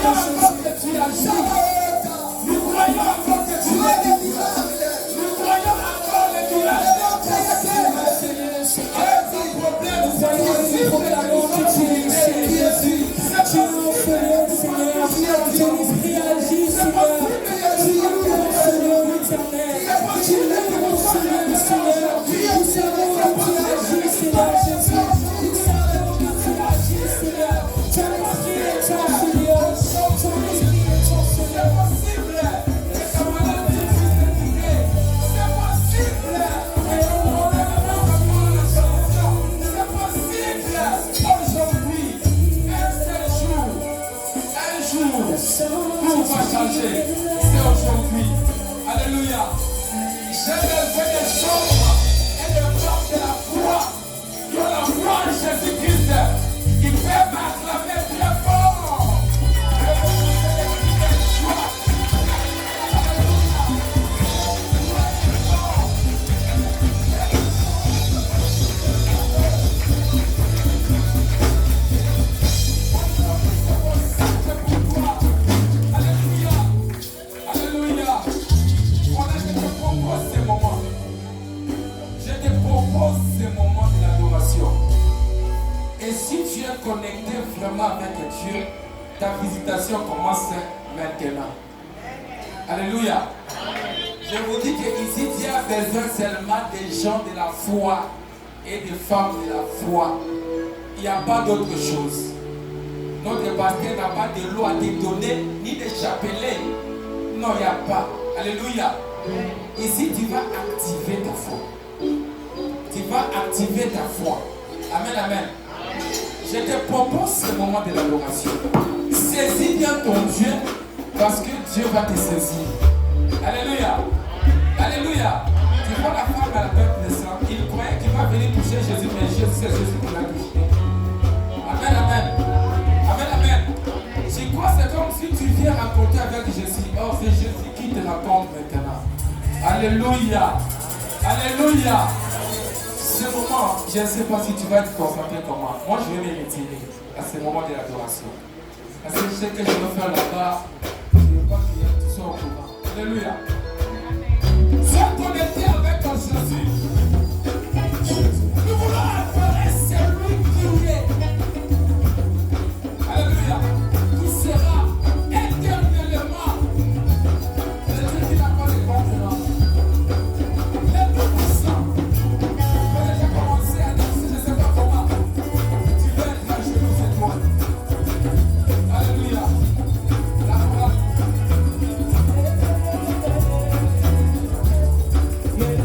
croyons encore que tu agis. Nous croyons encore que tu es délivrant. Nous croyons encore les miracles. Problème, nous proclamons que tu es Jésus. Tu es Seigneur, Seigneur. Jésus-Christ agit, Seigneur. Tu es mon Seigneur éternel. Tu es mon Seigneur, Seigneur. Nous savons que tu agis, Seigneur Jésus. Nous savons que tu agis, Seigneur. Tu as marqué ton Seigneur. Ton esprit est ton Seigneur. C'est possible. Les camarades de Christ est tourné. C'est possible. Et on enlève la solution. C'est possible. Aujourd'hui, un seul jour. Tout va changer. C'est aujourd'hui. Alléluia. J'ai levé des chambres et des portes de la foi. De la foi de Jésus-Christ qui fait m'acclamer très fort. Connecté vraiment avec Dieu, ta visitation commence maintenant. Alléluia. Je vous dis qu'ici, Dieu a besoin seulement des gens de la foi et des femmes de la foi. Il n'y a pas d'autre chose. Notre pasteur n'a pas de loi à te donner, ni de chapelet. Non, il n'y a pas. Alléluia. Ici, tu vas activer ta foi. Tu vas activer ta foi. Amen, amen. Je te propose ce moment de l'adoration. Saisis bien ton Dieu parce que Dieu va te saisir. Alléluia. Alléluia. Tu vois la femme à la peuple de sang. Il croyait qu'il va venir toucher Jésus, mais Jésus, c'est Jésus qui l'a touché. Amen, amen. Amen, amen. Je crois que c'est comme si tu viens raconter avec Jésus. Oh, c'est Jésus qui te raconte maintenant. Alléluia. Alléluia. Ce moment, je ne sais pas si tu vas te concentrer comment. Moi, je vais me retirer à ce moment de l'adoration. Parce que je sais que je vais faire là-bas. Je ne veux pas qu'il y ait tout ça au courant. Alléluia. Sois connecté avec ton Jésus. Nous voulons adorer celui qui est. Alléluia. Qui sera éternellement. Celui qui n'a pas de concurrence. Le tout-puissant. Yeah.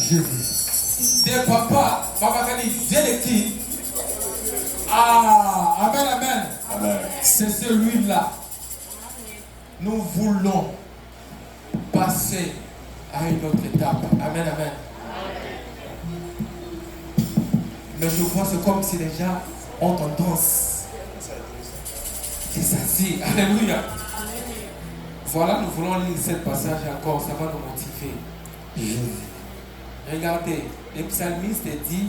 Jésus. Des papas, papa Kani, Dieu de qui? Ah, amen, amen. Amen. C'est celui-là. Nous voulons passer à une autre étape. Amen, amen. Mais je vois, c'est comme si les gens ont tendance et s'assit. Alléluia. Voilà, nous voulons lire ce passage encore, ça va nous motiver. Regardez, le psalmiste dit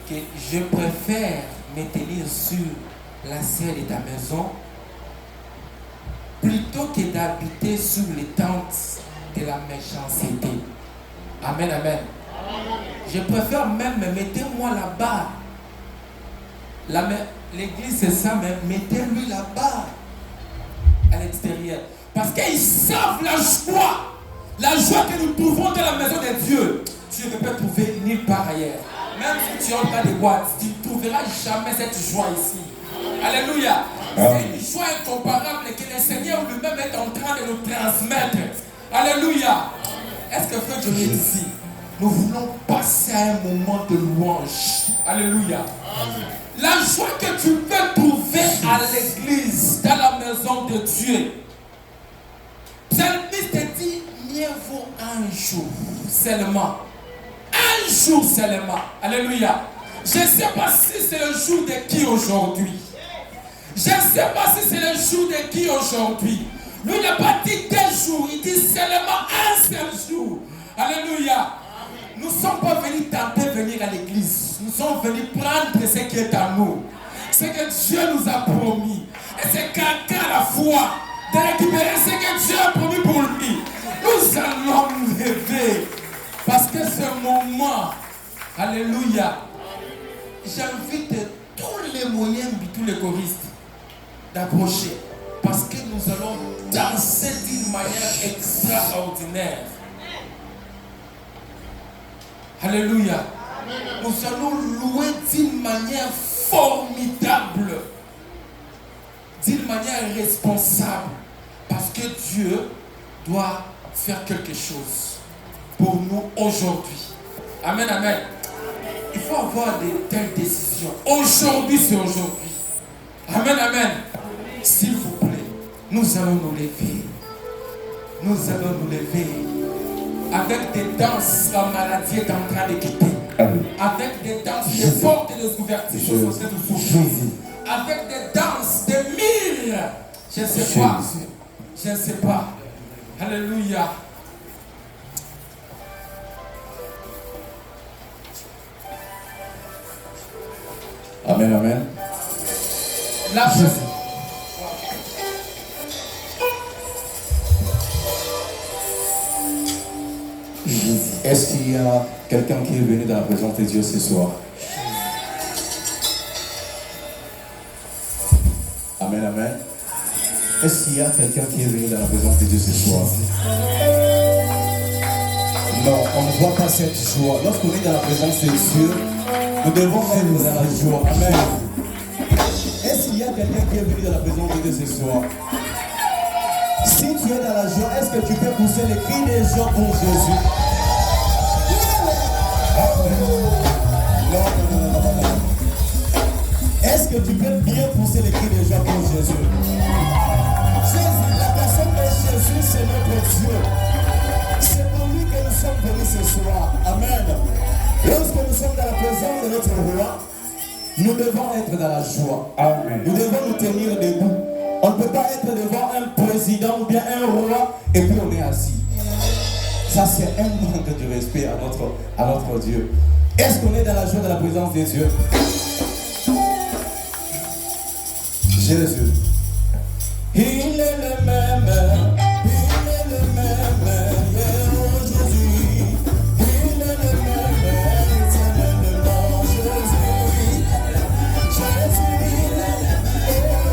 que je préfère me tenir sur la selle de ta maison plutôt que d'habiter sur les tentes de la méchanceté. Amen, amen. Je préfère même me mettre moi là-bas. L'église c'est ça, mais mettez-lui là-bas, à l'extérieur. Parce qu'ils savent la joie que nous trouvons dans la maison de Dieu. Tu ne peux trouver nulle part ailleurs. Même si tu entres dans des boîtes, tu ne trouveras jamais cette joie ici. Alléluia. C'est une joie incomparable que le Seigneur lui-même est en train de nous transmettre. Alléluia. Est-ce que frère Johnny est ici? Nous voulons passer à un moment de louange. Alléluia. La joie que tu peux trouver à l'église, dans la maison de Dieu. Psalmiste dit, mieux vaut un jour seulement. Un jour seulement. Alléluia. Je ne sais pas si c'est le jour de qui aujourd'hui. Je ne sais pas si c'est le jour de qui aujourd'hui. Lui n'a pas dit quel jour, il dit seulement un seul jour. Alléluia. Nous ne sommes pas venus tenter de venir à l'église. Nous sommes venus prendre ce qui est à nous. Ce que Dieu nous a promis. Et c'est quelqu'un à la foi de récupérer ce que Dieu a promis pour lui. Nous allons nous lever. Parce que ce moment, alléluia, j'invite tous les moyens, tous les choristes d'approcher. Parce que nous allons danser d'une manière extraordinaire. Alléluia. Nous allons louer d'une manière formidable. D'une manière responsable. Parce que Dieu doit faire quelque chose pour nous aujourd'hui. Amen, amen. Il faut avoir de telles décisions. Aujourd'hui, c'est aujourd'hui. Amen, amen. S'il vous plaît, nous allons nous lever. Nous allons nous lever. Avec des danses, la maladie est en train de quitter. Avec des danses, les portes et les ouvertures sont en train de s'ouvrir. Avec des danses, des mille. Je ne sais pas. Je ne sais pas. Alléluia. Amen, amen. La Est-ce qu'il y a quelqu'un qui est venu dans la présence de Dieu ce soir? Amen, amen. Est-ce qu'il y a quelqu'un qui est venu dans la présence de Dieu ce soir? Non, on ne voit pas cette joie. Lorsqu'on est dans la présence de Dieu, nous devons être dans la joie. Amen. Est-ce qu'il y a quelqu'un qui est venu dans la présence de Dieu ce soir? Si tu es dans la joie, est-ce que tu peux pousser les cris des gens pour Jésus? Non. Est-ce que tu peux bien pousser les cris des gens pour Jésus? Jésus, la personne de Jésus, c'est notre Dieu. C'est pour lui que nous sommes venus ce soir. Amen. Lorsque nous sommes dans la présence de notre roi, nous devons être dans la joie. Amen. Nous devons nous tenir debout. On ne peut pas être devant un président ou bien un roi et puis on est assis. Ça, c'est un manque de respect à notre Dieu. Est-ce qu'on est dans la joie de la présence de Dieu? Jésus. Il est le même. Il est le même. Aujourd'hui. Il est le même. Éternellement. Jésus. Jésus. Il est le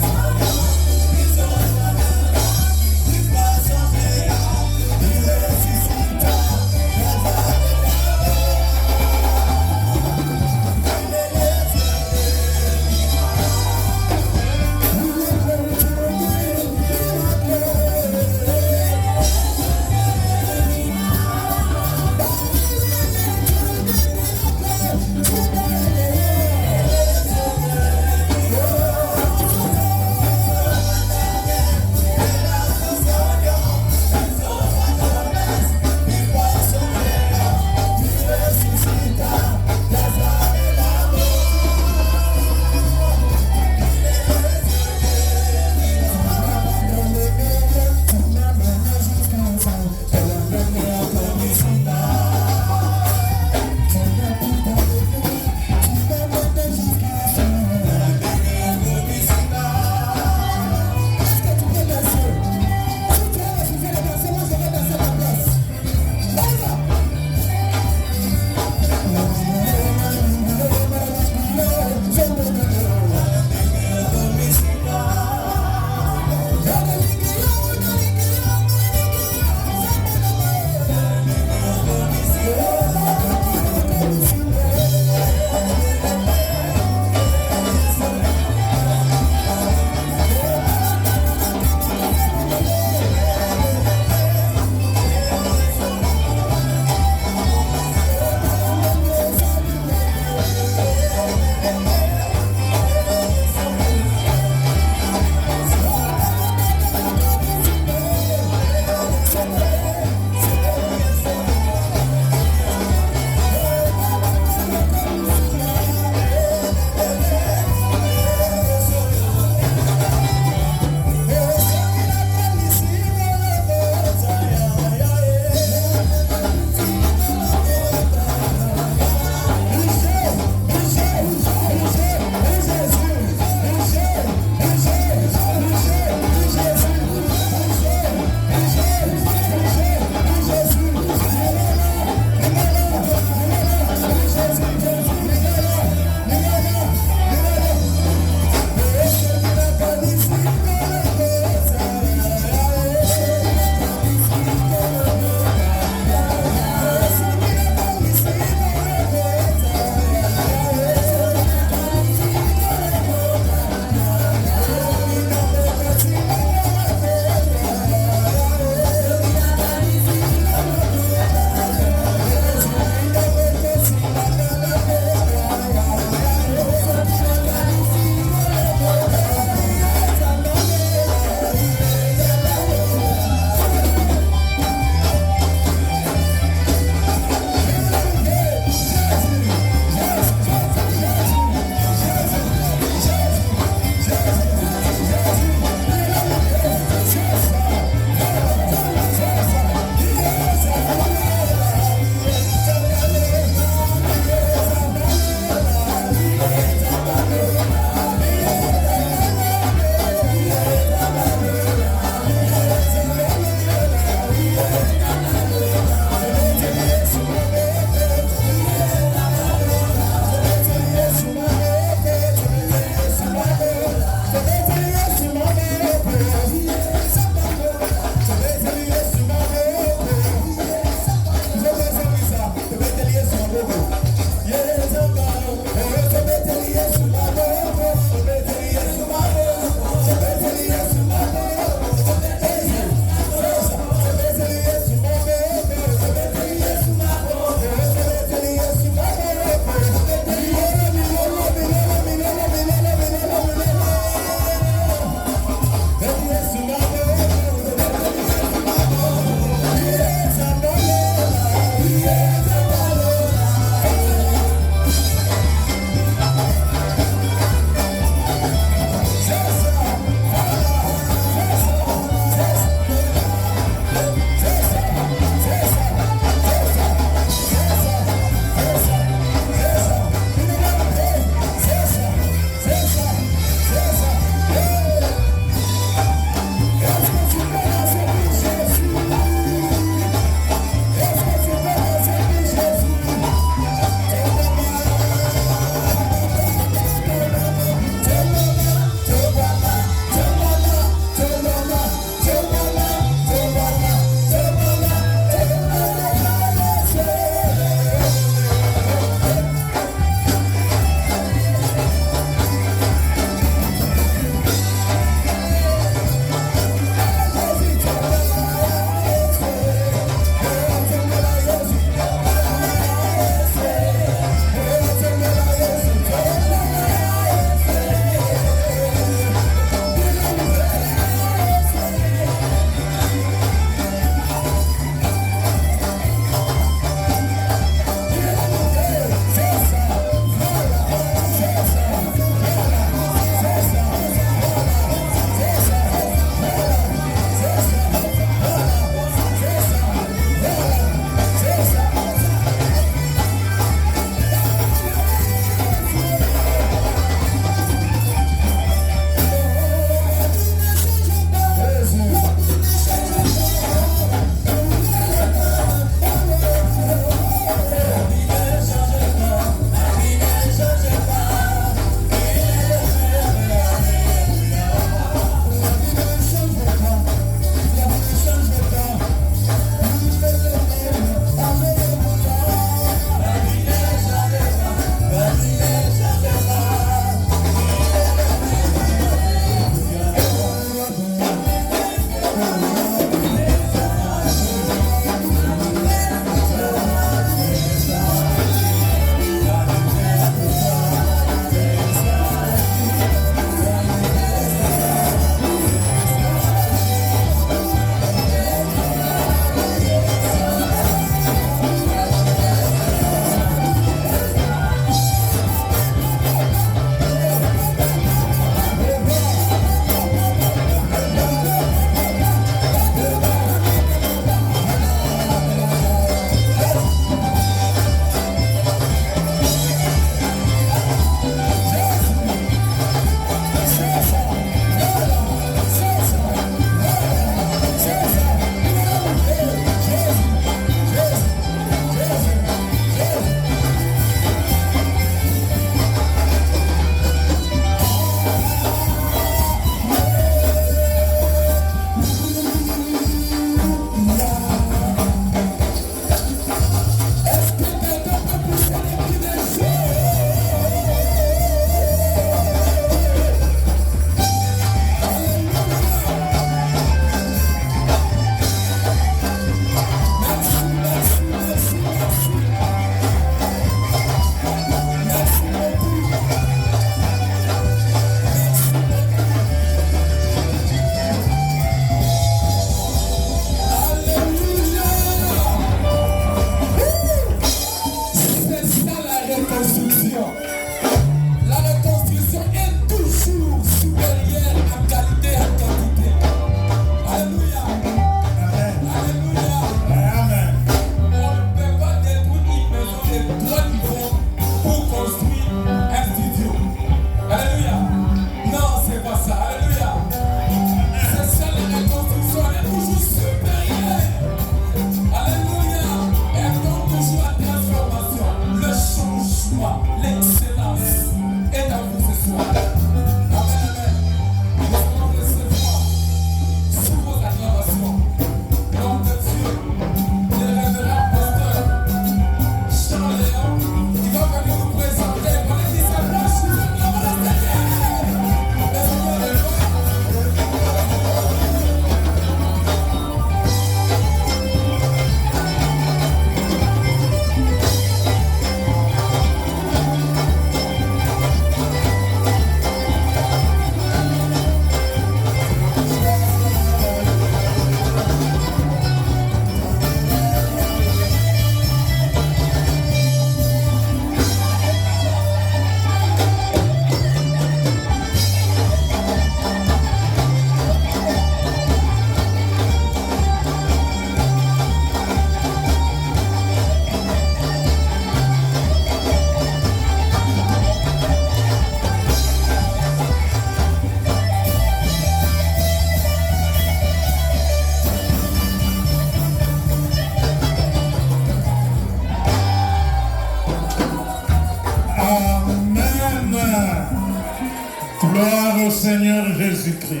notre Seigneur Jésus-Christ.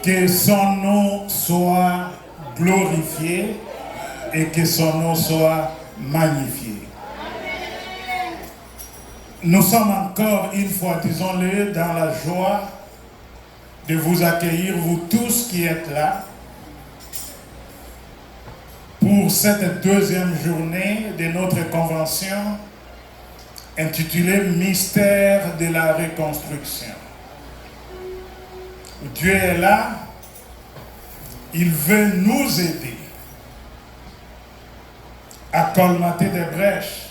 Que son nom soit glorifié et que son nom soit magnifié. Nous sommes encore une fois, disons-le, dans la joie de vous accueillir, vous tous qui êtes là, pour cette deuxième journée de notre convention intitulée Mystère de la reconstruction. Dieu est là, il veut nous aider à colmater des brèches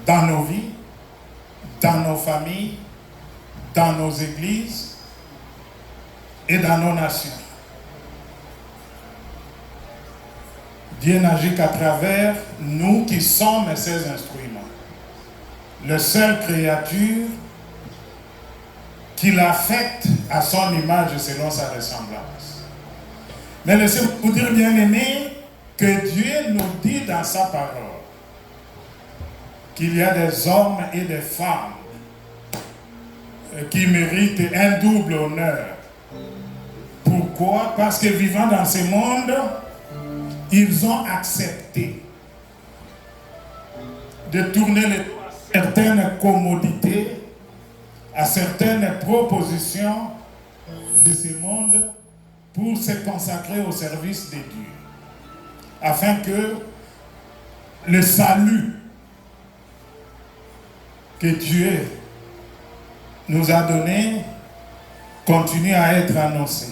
dans nos vies, dans nos familles, dans nos églises et dans nos nations. Dieu n'agit qu'à travers nous qui sommes ses instruments. La seule créature qu'il a faite à son image et selon sa ressemblance. Mais laissez-vous dire, bien-aimés, que Dieu nous dit dans sa parole qu'il y a des hommes et des femmes qui méritent un double honneur. Pourquoi? Parce que vivant dans ce monde, ils ont accepté de tourner certaines commodités à certaines propositions de ce monde pour se consacrer au service de Dieu, afin que le salut que Dieu nous a donné continue à être annoncé,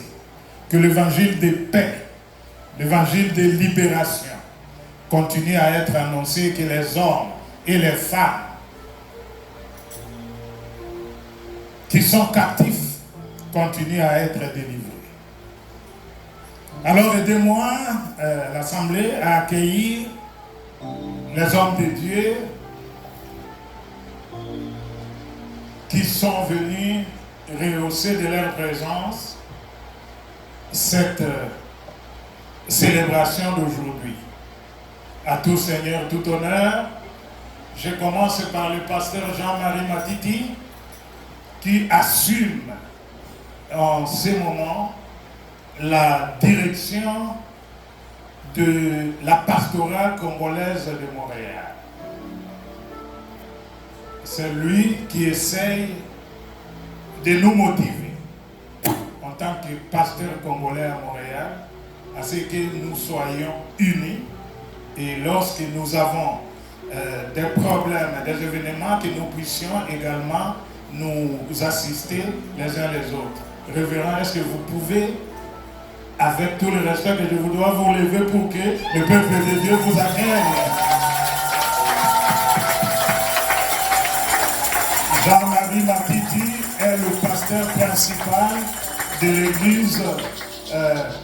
que l'évangile de paix, l'évangile de libération continue à être annoncé, que les hommes et les femmes qui sont captifs continuent à être délivrés. Alors aidez-moi, l'Assemblée, à accueillir les hommes de Dieu qui sont venus rehausser de leur présence cette célébration d'aujourd'hui. À tout Seigneur, tout honneur. Je commence par le pasteur Jean-Marie Matiti qui assume en ce moment la direction de la pastorale congolaise de Montréal. C'est lui qui essaye de nous motiver en tant que pasteur congolais à Montréal à ce que nous soyons unis et lorsque nous avons des problèmes, des événements, que nous puissions également nous assister les uns les autres. Révérend, est-ce que vous pouvez, avec tout le respect que je vous dois, vous lever pour que le peuple de Dieu vous accueille? Jean-Marie Matiti est le pasteur principal de l'église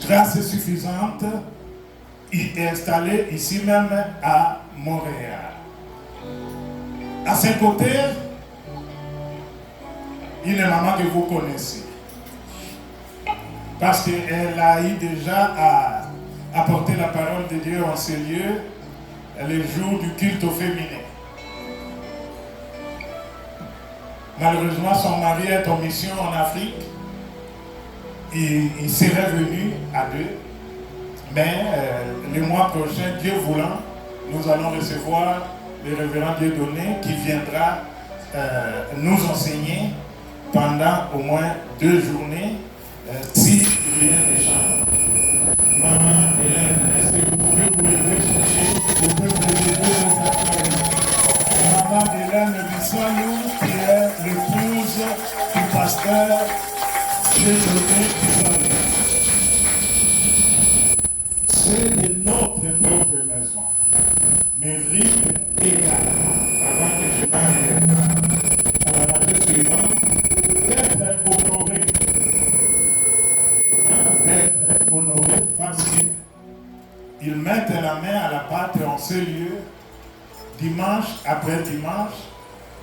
Grâce Suffisante, installée ici même à Montréal. À ses côtés, une maman que vous connaissez, parce qu'elle a eu déjà à apporter la parole de Dieu en ces lieux les jours du culte au féminin. Malheureusement, son mari est en mission en Afrique. Il serait venu à deux. Mais le mois prochain, Dieu voulant, nous allons recevoir le révérend Dieudonné qui viendra nous enseigner pendant au moins 2 journées si rien ne change. Maman Hélène, est-ce que vous pouvez vous lever chercher au peuple de Dieu des affaires? Maman Hélène Bissou, qui est l'épouse du pasteur Dieudonné Bissou. C'est de notre propre maison. Mérite égal. Avant que je m'arrête à la radio suivante, d'être honoré. D'être honoré parce qu'ils mettent la main à la pâte en ce lieu, dimanche après dimanche,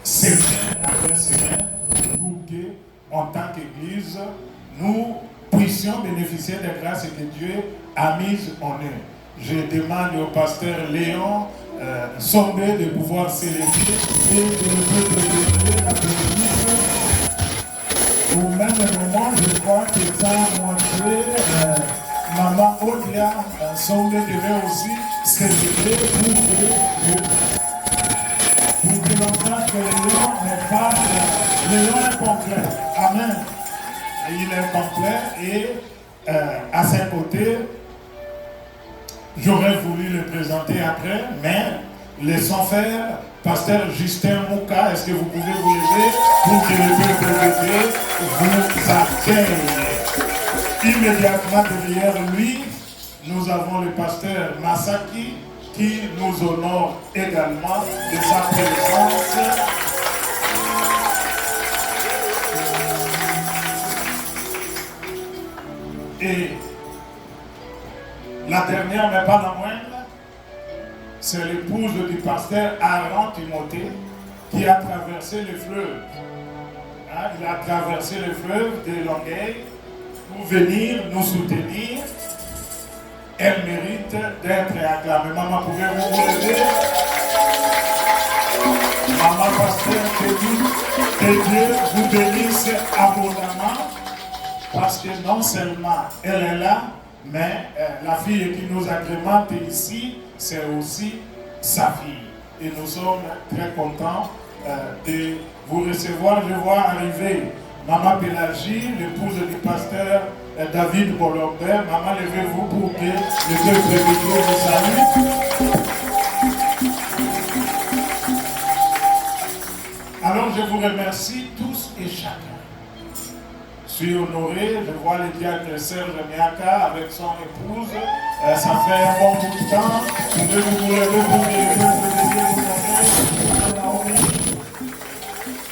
semaine après semaine, pour que, en tant qu'Église, nous puissions bénéficier des grâces que Dieu a mises en eux. Je demande au pasteur Léon sommé de pouvoir célébrer et de le peuple de Dieu l'applaudisse. Au même moment, je crois que ça a montré Maman Odia, sommé devait aussi célébrer pour que l'enfant que le lion n'est pas, le lion est complet. Amen. Et il est complet et à ses côtés, j'aurais voulu le présenter après, mais laissons faire. Pasteur Justin Mouka, est-ce que vous pouvez vous lever pour que le peuple de Dieu vous accueille? Immédiatement derrière lui, nous avons le pasteur Masaki qui nous honore également de sa présence. Et la dernière, mais pas la moindre, c'est l'épouse du pasteur Aaron Timothée qui a traversé le fleuve. Hein, il a traversé le fleuve de Longueuil pour venir nous soutenir. Elle mérite d'être acclamée. Maman, pouvez-vous vous lever? Maman pasteur, que Dieu vous bénisse abondamment, parce que non seulement elle est là, mais la fille qui nous agrémente ici, c'est aussi sa fille. Et nous sommes très contents de vous recevoir. Je vois arriver Maman Pélagie, l'épouse du pasteur David Bolomber. Maman, levez-vous pour que le peuple de Dieu vous salue. Alors je vous remercie tous et chacun. Je suis honoré, je vois le diacre Serge Miaka avec son épouse. Ça fait un bon bout de temps. Pouvez-vous vous lever pour que le peuple de Dieu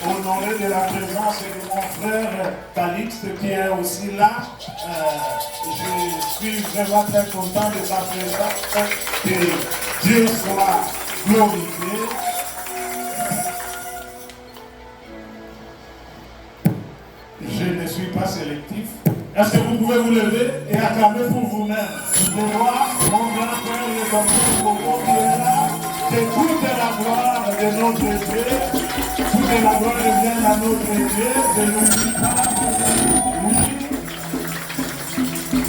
vous honoré de la présence de mon frère Calixte qui est aussi là. Je suis vraiment très content de sa présence. Que Dieu soit glorifié. Je ne suis pas sélectif. Est-ce que vous pouvez vous lever et acclamer pour vous-même? Je vois mon grand frère et mon frère qui est là. Que toute la gloire de notre Dieu, toute la gloire revienne à notre Dieu. Je n'oublie pas, oui,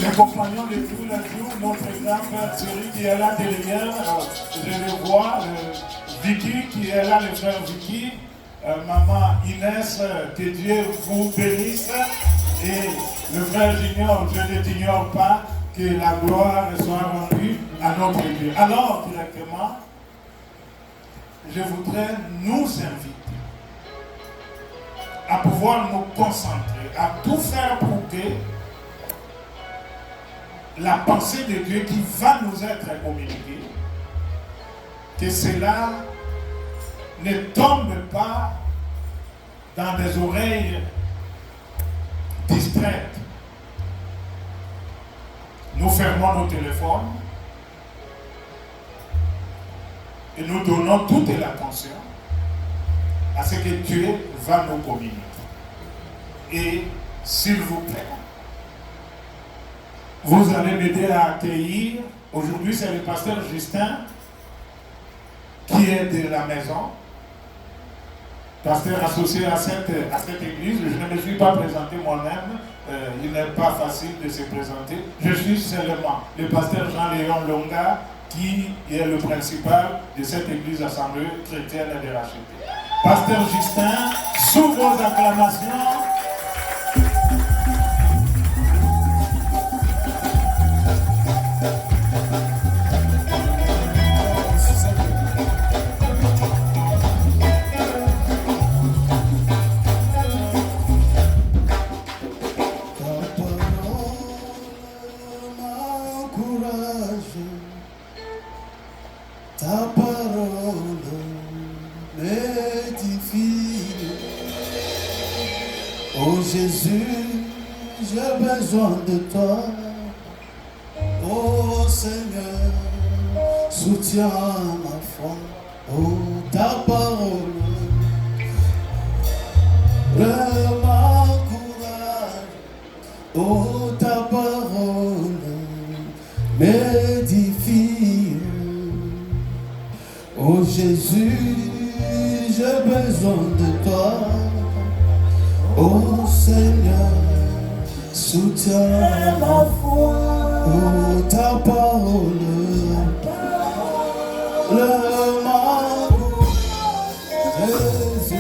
les compagnons de tous les jours, notre grand frère Thierry qui est là derrière. Je le vois, Vicky qui est là, le frère Vicky. Maman Inès, que Dieu vous bénisse. Et le frère Junior, je ne t'ignore pas, que la gloire soit rendue à notre Dieu. Alors, directement, je voudrais nous inviter à pouvoir nous concentrer, à tout faire pour que la pensée de Dieu qui va nous être communiquée, que cela ne tombe pas dans des oreilles distraites. Nous fermons nos téléphones et nous donnons toute l'attention à ce que Dieu va nous communiquer. Et s'il vous plaît, vous allez m'aider à accueillir. Aujourd'hui, c'est le pasteur Justin qui est de la maison, pasteur associé à cette église. Je ne me suis pas présenté moi-même, il n'est pas facile de se présenter. Je suis seulement le pasteur Jean-Léon Longa, qui est le principal de cette église assemblée chrétienne de Rachid. Pasteur Justin, sous vos acclamations, Jésus, j'ai besoin de toi. Oh Seigneur, soutiens ma foi. Oh ta parole m'encourage. Oh ta parole m'édifie. Jésus, j'ai besoin de toi. Oh Seigneur, soutiens ma foi. Oh ta parole, le marbre, Jésus.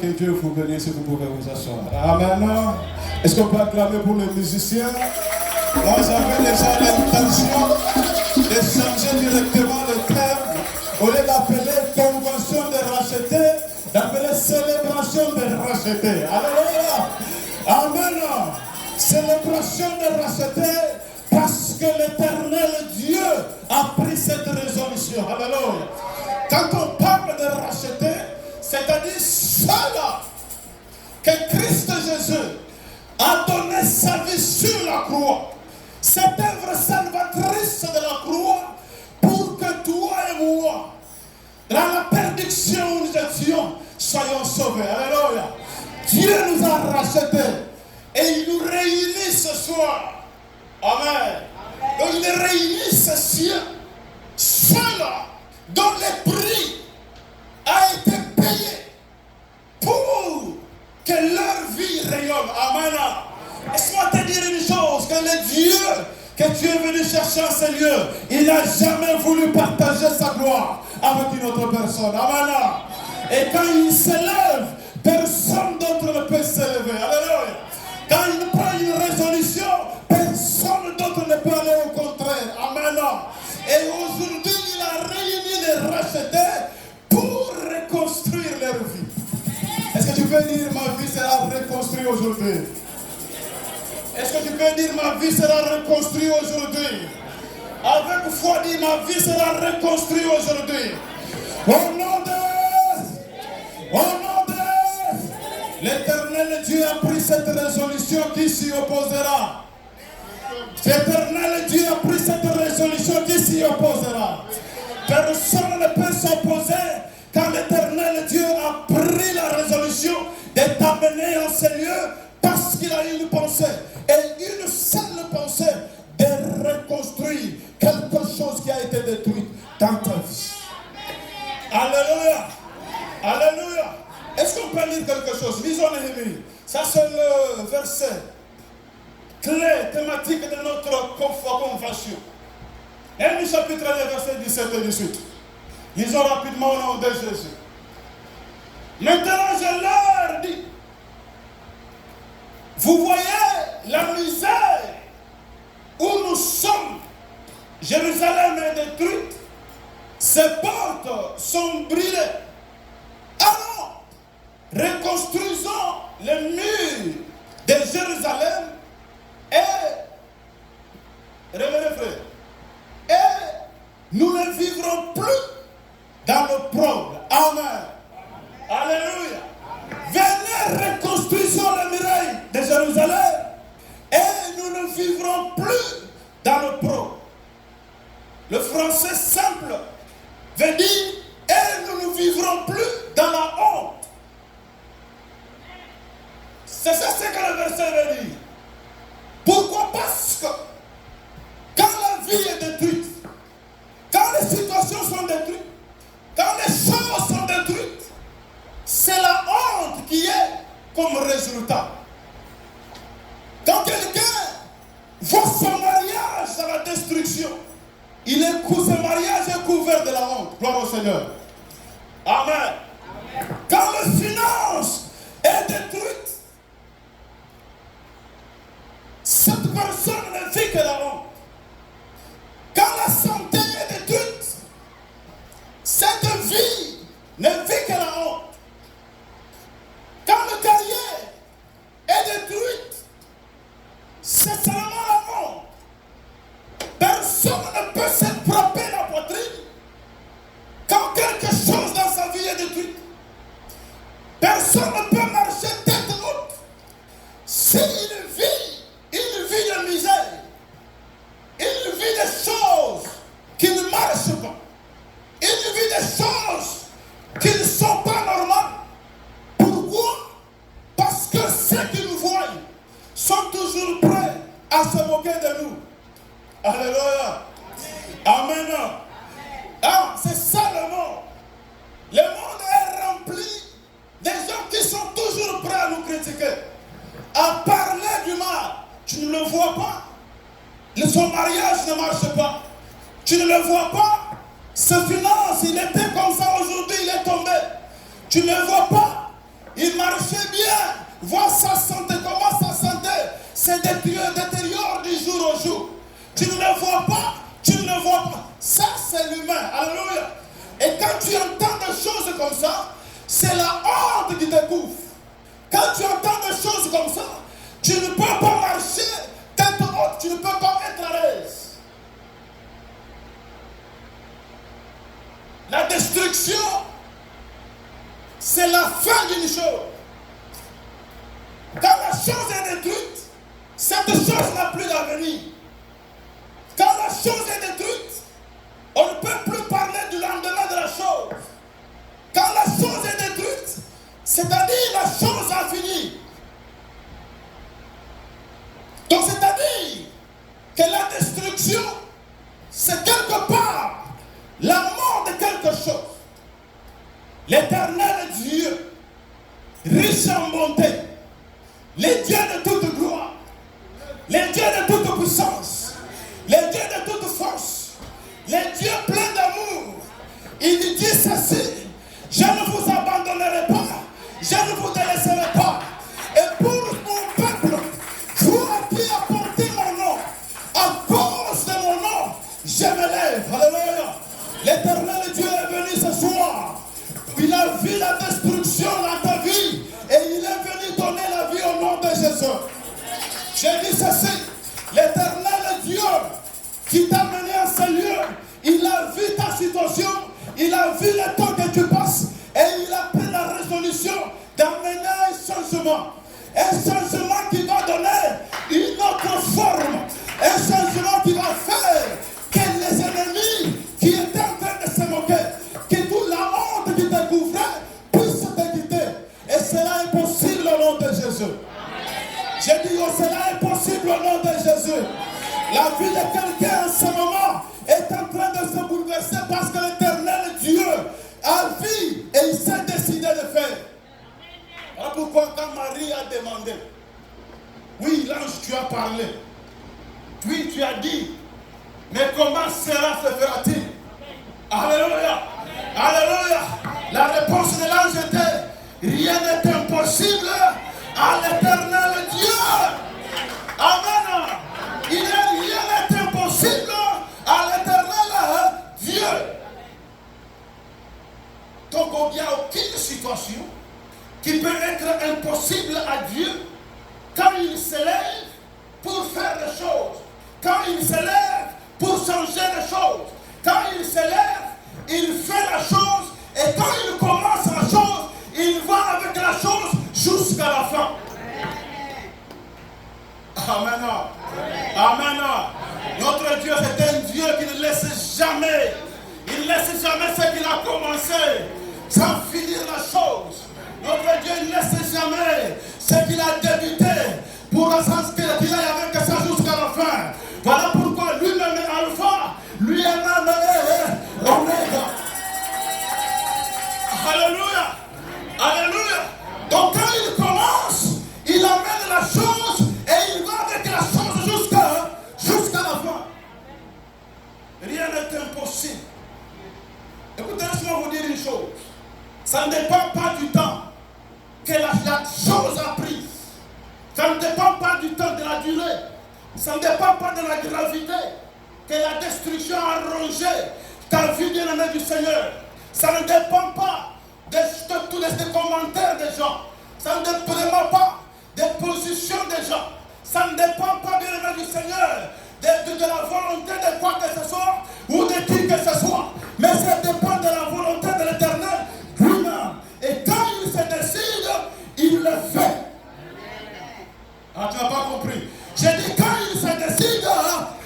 Que Dieu vous bénisse et vous pouvez vous asseoir. Amen. Est-ce qu'on peut acclamer pour les musiciens? Moi, j'avais déjà l'intention de changer directement le terme. Au lieu d'appeler convention de racheter, d'appeler célébration de racheter. Alléluia. Amen. Célébration de racheter parce que l'éternel Dieu a pris cette résolution. Alléluia. Quand on parle de racheter, c'est-à-dire cela que Christ Jésus a donné sa vie sur la croix. Cette œuvre salvatrice de la croix pour que toi et moi, dans la perdition où nous étions, soyons sauvés. Alléluia. Dieu nous a rachetés et il nous réunit ce soir. Amen. Donc il réunit ces cieux, ceux-là dont le prix a été payé pour que leur vie rayonne. Amen. Laisse-moi te dire une chose, que le Dieu que tu es venu chercher en ces lieux, il n'a jamais voulu partager sa gloire avec une autre personne. Amen. Et quand il s'élève, personne d'autre ne peut s'élever. Alléluia. Quand il prend une résolution, personne d'autre ne peut aller au contraire. Amen. Et aujourd'hui, il a réuni les rachetés pour reconstruire leur vie. Est-ce que tu peux dire ma vie sera reconstruite aujourd'hui? Est-ce que tu peux dire ma vie sera reconstruite aujourd'hui? Avec foi, dis ma vie sera reconstruite aujourd'hui. Au nom de l'Éternel Dieu a pris cette résolution qui s'y opposera. L'Éternel Dieu a pris cette résolution qui s'y opposera. Personne ne peut s'opposer quand l'Éternel Dieu a pris la résolution de t'amener en ces lieux parce qu'il a une pensée. Et une seule pensée de reconstruire quelque chose qui a été détruit dans ta vie. Alléluia. verset clé, thématique de notre convention. Néhémie chapitre 1, verset 17 et 18. Lisons rapidement au nom de Jésus. Maintenant, je leur dis, vous voyez la misère où nous sommes. Jérusalem est détruite, ses portes sont brûlées. Alors, reconstruisons les murs de Jérusalem et, révérend frère, et nous ne vivrons plus dans l'opprobre. Amen. Alléluia. Venez, reconstruisons les murailles de Jérusalem et nous ne vivrons plus dans l'opprobre. Le français simple veut dire et nous ne vivrons plus dans la honte. C'est ça ce que le verset veut dire. Pourquoi? Parce que quand la vie est détruite, quand les situations sont détruites, quand les choses sont détruites, c'est la honte qui est comme résultat. Quand quelqu'un voit son mariage à la destruction, ce mariage est couvert de la honte. Gloire au Seigneur. Amen. Quand la finance est détruite, cette personne ne vit que la honte. Quand la santé est détruite, cette vie ne vit que la honte. Quand le carrière est détruite, c'est seulement la honte. Personne ne peut se frapper la poitrine quand quelque chose dans sa vie est détruite. Personne ne peut marcher tête haute s'il vit une vie de misère, une vie de choses qui ne marchent pas, une vie de choses qui ne sont pas normales. Pourquoi? Parce que ceux qui nous voient sont toujours prêts à se moquer de nous. Alléluia. Amen. Ah, c'est ça le monde. Le monde est rempli des gens qui sont toujours prêts à nous critiquer, à parler du mal. Tu ne le vois pas. Son mariage ne marche pas. Tu ne le vois pas. Sa finance, il était comme ça aujourd'hui, il est tombé. Tu ne le vois pas. Il marchait bien. Vois sa santé, comment sa santé se détériore du jour au jour. Tu ne le vois pas, tu ne le vois pas. Ça, c'est l'humain. Alléluia. Et quand tu entends des choses comme ça, c'est la honte qui te couvre. Quand tu entends des choses comme ça, tu ne peux pas marcher tête haute, tu ne peux pas être à l'aise. La destruction, c'est la fin d'une chose. Quand la chose est détruite, cette chose n'a plus d'avenir. Quand la chose est détruite, on ne peut plus parler du lendemain de la chose. Quand la chose est détruite, c'est-à-dire la chose a fini. Donc c'est-à-dire que la destruction, c'est quelque part la mort de quelque chose. L'Éternel Dieu, riche en bonté, les dieux de toute gloire, les dieux de toute puissance, les dieux de toute force, les dieux pleins d'amour, il dit ceci: je ne vous abandonnerai pas, je ne vous délaisserai pas. Et pour mon peuple, vous à qui apportez mon nom, à cause de mon nom, je me lève. Alléluia. L'Éternel Dieu est venu ce soir. Il a vu la destruction dans ta vie et il est venu donner la vie au nom de Jésus. J'ai dit ceci: l'Éternel Dieu qui t'a mené à ce lieu, il a vu ta situation, il a vu le temps que tu passes et il a pris la résolution d'amener un changement. Un changement qui va donner une autre forme. Un changement qui va faire que les ennemis qui étaient en train de se moquer, que toute la honte qui te couvrait puisse te quitter. Et cela est possible au nom de Jésus. J'ai dit, oh, cela est possible au nom de Jésus. La vie de quelqu'un en ce moment est en train de se bouleverser parce que l'Éternel Dieu a vu et il s'est décidé de faire. Voilà pourquoi quand Marie a demandé, parlé. Puis tu as dit, mais comment cela se fera-t-il? Alléluia. Alléluia. La réponse de l'ange était, rien n'est impossible à l'éternel Dieu. Amen. Il n'y a rien n'est impossible à l'éternel Dieu. Donc il n'y a aucune situation qui peut être impossible à Dieu quand il s'élève pour faire des choses, quand il s'élève pour changer les choses, quand il s'élève, il fait la chose, et quand il commence la chose, il va avec la chose jusqu'à la fin. Amen. Amen. Notre Dieu, c'est un Dieu qui ne laisse jamais. Il ne laisse jamais ce qu'il a commencé sans finir la chose. Notre Dieu ne laisse jamais ce qu'il a débuté pour le sens qu'il aille avec ça jusqu'à la fin. Voilà pourquoi lui-même est alpha, lui-même est oméga. Alléluia. Alléluia. Donc quand il commence, il amène la chose et il va avec la chose jusqu'à la fin. Rien n'est impossible. Écoutez, laissez-moi vous dire une chose. Ça ne dépend pas du temps que la chose a pris. Ça ne dépend pas du temps de la durée. Ça ne dépend pas de la gravité que la destruction a rongé ta vie bien-aimée du Seigneur. Ça ne dépend pas de tous les commentaires des gens. Ça ne dépend pas des positions des gens. Ça ne dépend pas bien-aimé du Seigneur de la volonté de quoi que ce soit ou de qui que ce soit. Mais ça dépend de la volonté de l'Éternel lui-même. Et quand il se décide, il le fait. Ah, tu n'as pas compris. J'ai dit quand il se décide,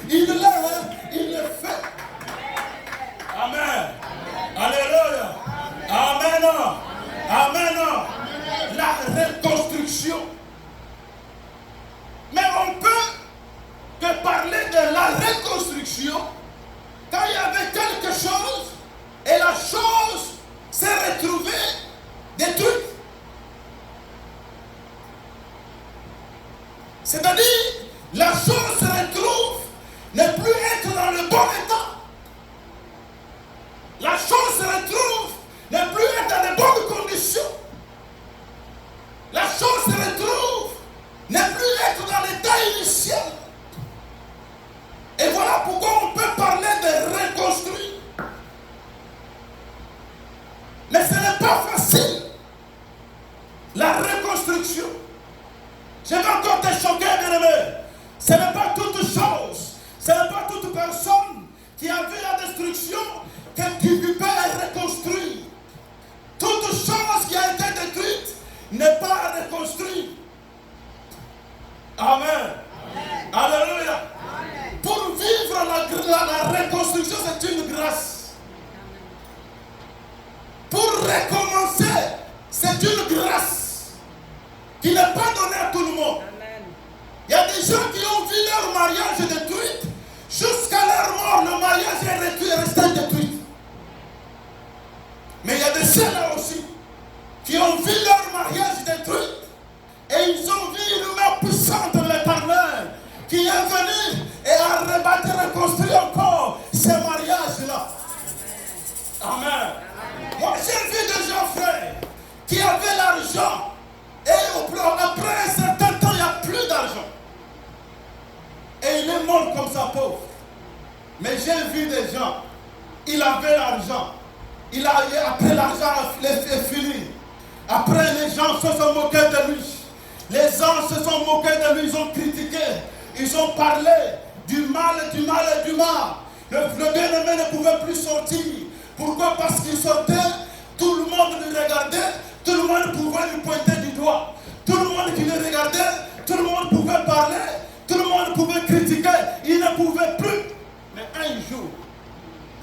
il le fait. Amen. Alléluia. Amen. Amen. La reconstruction. Mais on peut que parler de la reconstruction quand il y avait quelque chose et la chose s'est retrouvée détruite. C'est-à-dire, la chose se retrouve ne plus être dans le bon état. La chose se retrouve ne plus être dans de bonnes conditions. La chose se retrouve ne plus être dans l'état initial. Et voilà pourquoi on peut parler de reconstruire. Mais ce n'est pas facile. La reconstruction. Je vais encore te choquer, bien-aimé. Ce n'est pas toute chose. Ce n'est pas toute personne qui a vu la destruction que tu peux reconstruire. Toute chose qui a été détruite n'est pas à reconstruire. Amen. Amen. Alléluia. Amen. Pour vivre la reconstruction, c'est une grâce. Pour recommencer, c'est une grâce qui n'est pas donnée à tout le monde. Amen. Il y a des gens qui ont vu leur mariage détruit. Jusqu'à leur mort, le mariage est resté détruit. Mais il y a des gens-là aussi qui ont vu leur mariage détruit. Et ils ont vu une main puissante de l'Éternel qui est venue et a rebattu, reconstruit encore ces mariages-là. Amen. Amen. Moi, j'ai vu des gens, frères, qui avaient l'argent et après un certain temps, il n'y a plus d'argent. Et il est mort comme ça, pauvre. Mais j'ai vu des gens, il avait l'argent. Après l'argent est fini. Après, les gens se sont moqués de lui. Les gens se sont moqués de lui, ils ont critiqué. Ils ont parlé du mal, du mal et du mal. Le bien-aimé ne pouvait plus sortir. Pourquoi? Parce qu'il sortait, tout le monde le regardait, tout le monde pouvait lui pointer du doigt. Tout le monde qui le regardait, tout le monde pouvait parler, tout le monde pouvait critiquer. Il ne pouvait plus. Mais un jour,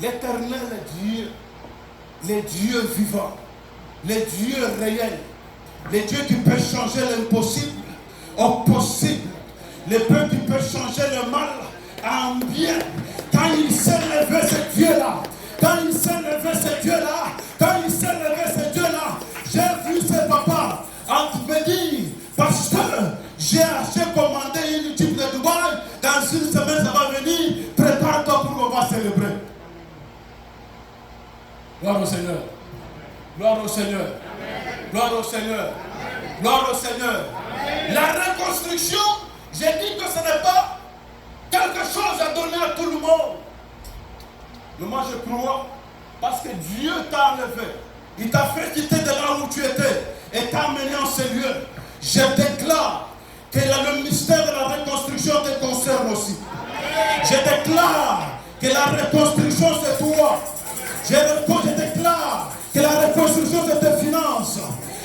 l'Éternel Dieu, les dieux vivants, les dieux réels, les dieux qui peuvent changer l'impossible au possible, les dieux qui peuvent changer le mal en bien. Quand il s'est levé, ce Dieu-là, quand il s'est levé, ce Dieu-là, quand il s'est levé, ce Dieu-là, j'ai vu ce papa en me dire, parce que j'ai commandé une type de douane Gloire au Seigneur. Gloire au Seigneur. Gloire au Seigneur. Gloire au Seigneur. La reconstruction, j'ai dit que ce n'est pas quelque chose à donner à tout le monde. Mais moi je crois, parce que Dieu t'a enlevé. Il t'a fait quitter de là où tu étais et t'a amené en ce lieu. Je déclare que le mystère de la reconstruction te concerne aussi. Je déclare que la reconstruction c'est toi. Je déclare que la reconstruction c'est tes finances.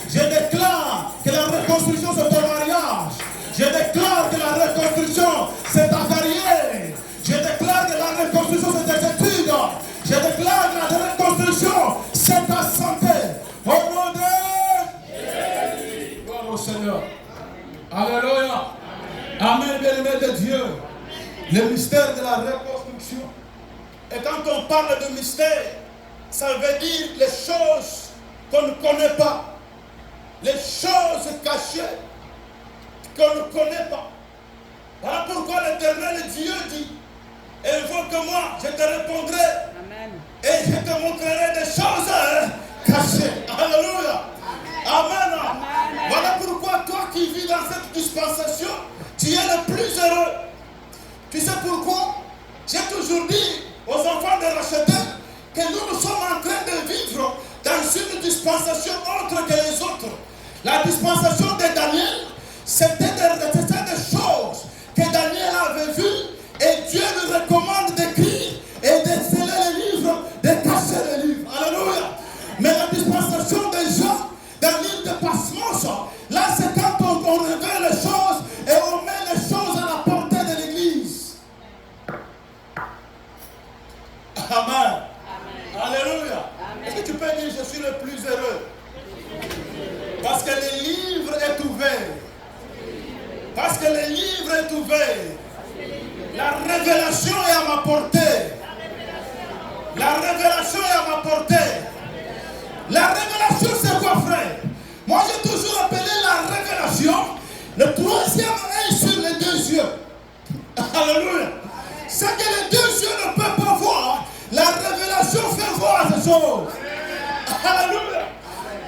Je déclare que la reconstruction c'est ton mariage. Je déclare que la reconstruction c'est ta carrière. Je déclare que la reconstruction c'est tes études. Je déclare que la reconstruction c'est ta santé. Au nom de Jésus. Gloire au Seigneur. Alléluia. Amen, bien-aimé de Dieu. Le mystère de la reconstruction. Et quand on parle de mystère, ça veut dire les choses qu'on ne connaît pas. Les choses cachées qu'on ne connaît pas. Voilà pourquoi l'Éternel Dieu dit, invoque-moi, je te répondrai. Amen. Et je te montrerai des choses cachées. Alléluia. Amen. Amen. Voilà pourquoi toi qui vis dans cette dispensation, tu es le plus heureux. Tu sais pourquoi? J'ai toujours dit aux enfants de Racheter que nous sommes en train de vivre dans une dispensation autre que les autres. La dispensation de Daniel, c'était des choses que Daniel avait vues et Dieu lui recommande d'écrire et de sceller les livres, de cacher les livres. Alléluia. Mais la dispensation des gens dans l'île de Patmos, là c'est quand on révèle les choses et on met les choses à la portée de l'église. Amen. Alléluia. Est-ce que tu peux dire je suis le plus heureux? Parce que le livre est ouvert. Parce que le livre est ouvert. La révélation est à ma portée. La révélation est à ma portée. La révélation c'est quoi, frère? Moi j'ai toujours appelé la révélation le troisième œil sur les deux yeux. Alléluia. C'est que les deux yeux ne peuvent pas voir. La révélation fait voir ces choses. Alléluia.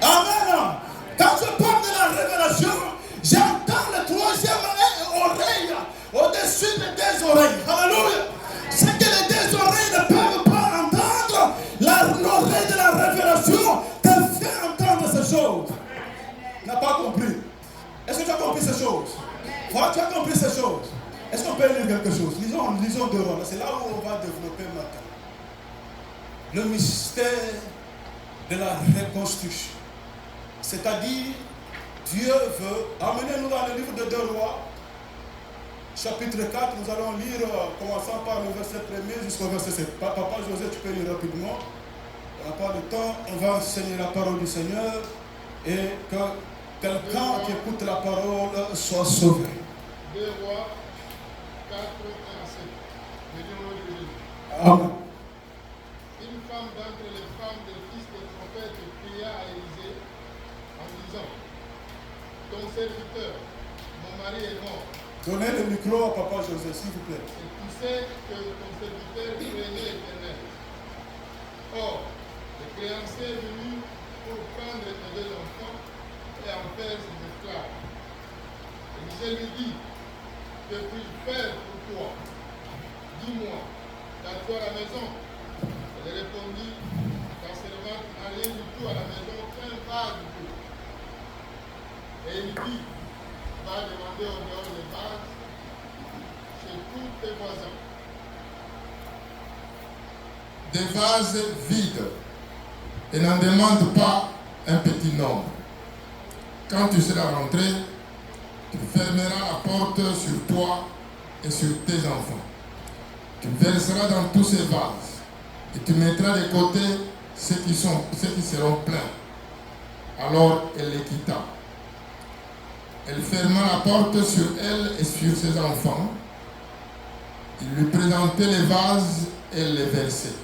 Amen. Quand je parle de la révélation, j'entends le troisième oreille au-dessus des deux oreilles. Alléluia. C'est que les deux oreilles ne peuvent pas entendre l'oreille de la révélation qu'elle fait entendre ces choses. Tu n'as pas compris. Est-ce que tu as compris ces choses? Voilà, tu as compris ces choses. Est-ce qu'on peut lire quelque chose? Lisons dehors. C'est là où on va développer maintenant. Le mystère de la reconstruction. C'est-à-dire, Dieu veut, amenez-nous dans le livre de 2 Rois, chapitre 4, nous allons lire, commençant par le verset 1er jusqu'au verset 7. Papa José, tu peux lire rapidement. On n'a pas de temps, on va enseigner la parole du Seigneur et que quelqu'un qui écoute la parole soit sauvé. 2 Rois 4, 1 à 7. Amen. Une femme d'entre les femmes des fils des prophètes pria à Élisée en disant, ton serviteur, mon mari est mort. Donnez le micro à Papa José, s'il vous plaît. Et tu sais que ton serviteur craignait l'Éternel. Or, le créancier est venu pour prendre tes 2 enfants et en faire ses esclaves. Élisée lui dit, que puis-je faire pour toi? Dis-moi, t'as-tu à la maison? Elle répondit, ta servante n'a rien du tout à la maison qu'un vase d'eau. Et il dit, va demander au dehors des vases chez tous tes voisins. Des vases vides, et n'en demande pas un petit nombre. Quand tu seras rentré, tu fermeras la porte sur toi et sur tes enfants. Tu verseras dans tous ces vases et tu mettras de côté ceux qui seront pleins. Alors elle les quitta. Elle ferma la porte sur elle et sur ses enfants. Il lui présentait les vases et elle les versait.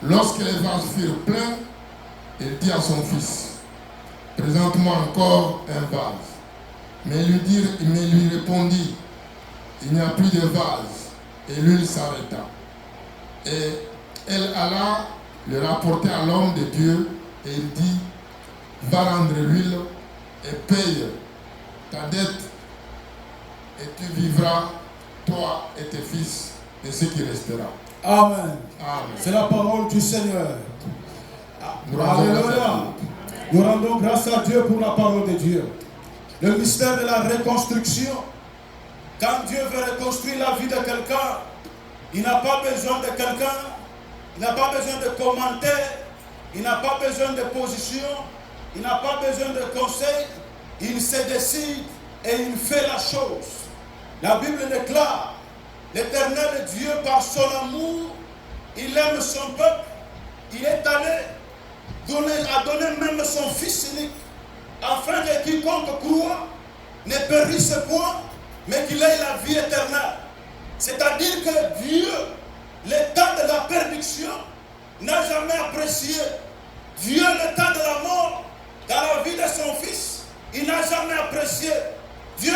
Lorsque les vases furent pleins, elle dit à son fils, présente-moi encore un vase. Mais il lui répondit, il n'y a plus de vase. Et l'huile s'arrêta. Et elle alla le rapportait à l'homme de Dieu et il dit, va rendre l'huile et paye ta dette et tu vivras, toi et tes fils, de ce qui restera. Amen. Amen. C'est la parole du Seigneur. Nous rendons grâce à Alléluia. Nous rendons grâce à Dieu pour la parole de Dieu. Le mystère de la reconstruction. Quand Dieu veut reconstruire la vie de quelqu'un, il n'a pas besoin de quelqu'un, il n'a pas besoin de commentaires, il n'a pas besoin de position, il n'a pas besoin de conseils. Il se décide et il fait la chose. La Bible déclare, l'Éternel Dieu par son amour, il aime son peuple, il est allé a donné même son Fils unique, afin que quiconque croit ne périsse point, mais qu'il ait la vie éternelle. C'est-à-dire que Dieu, l'état de la perdition, n'a jamais apprécié. Dieu, l'état de la mort, dans la vie de son Fils, il n'a jamais apprécié. Dieu,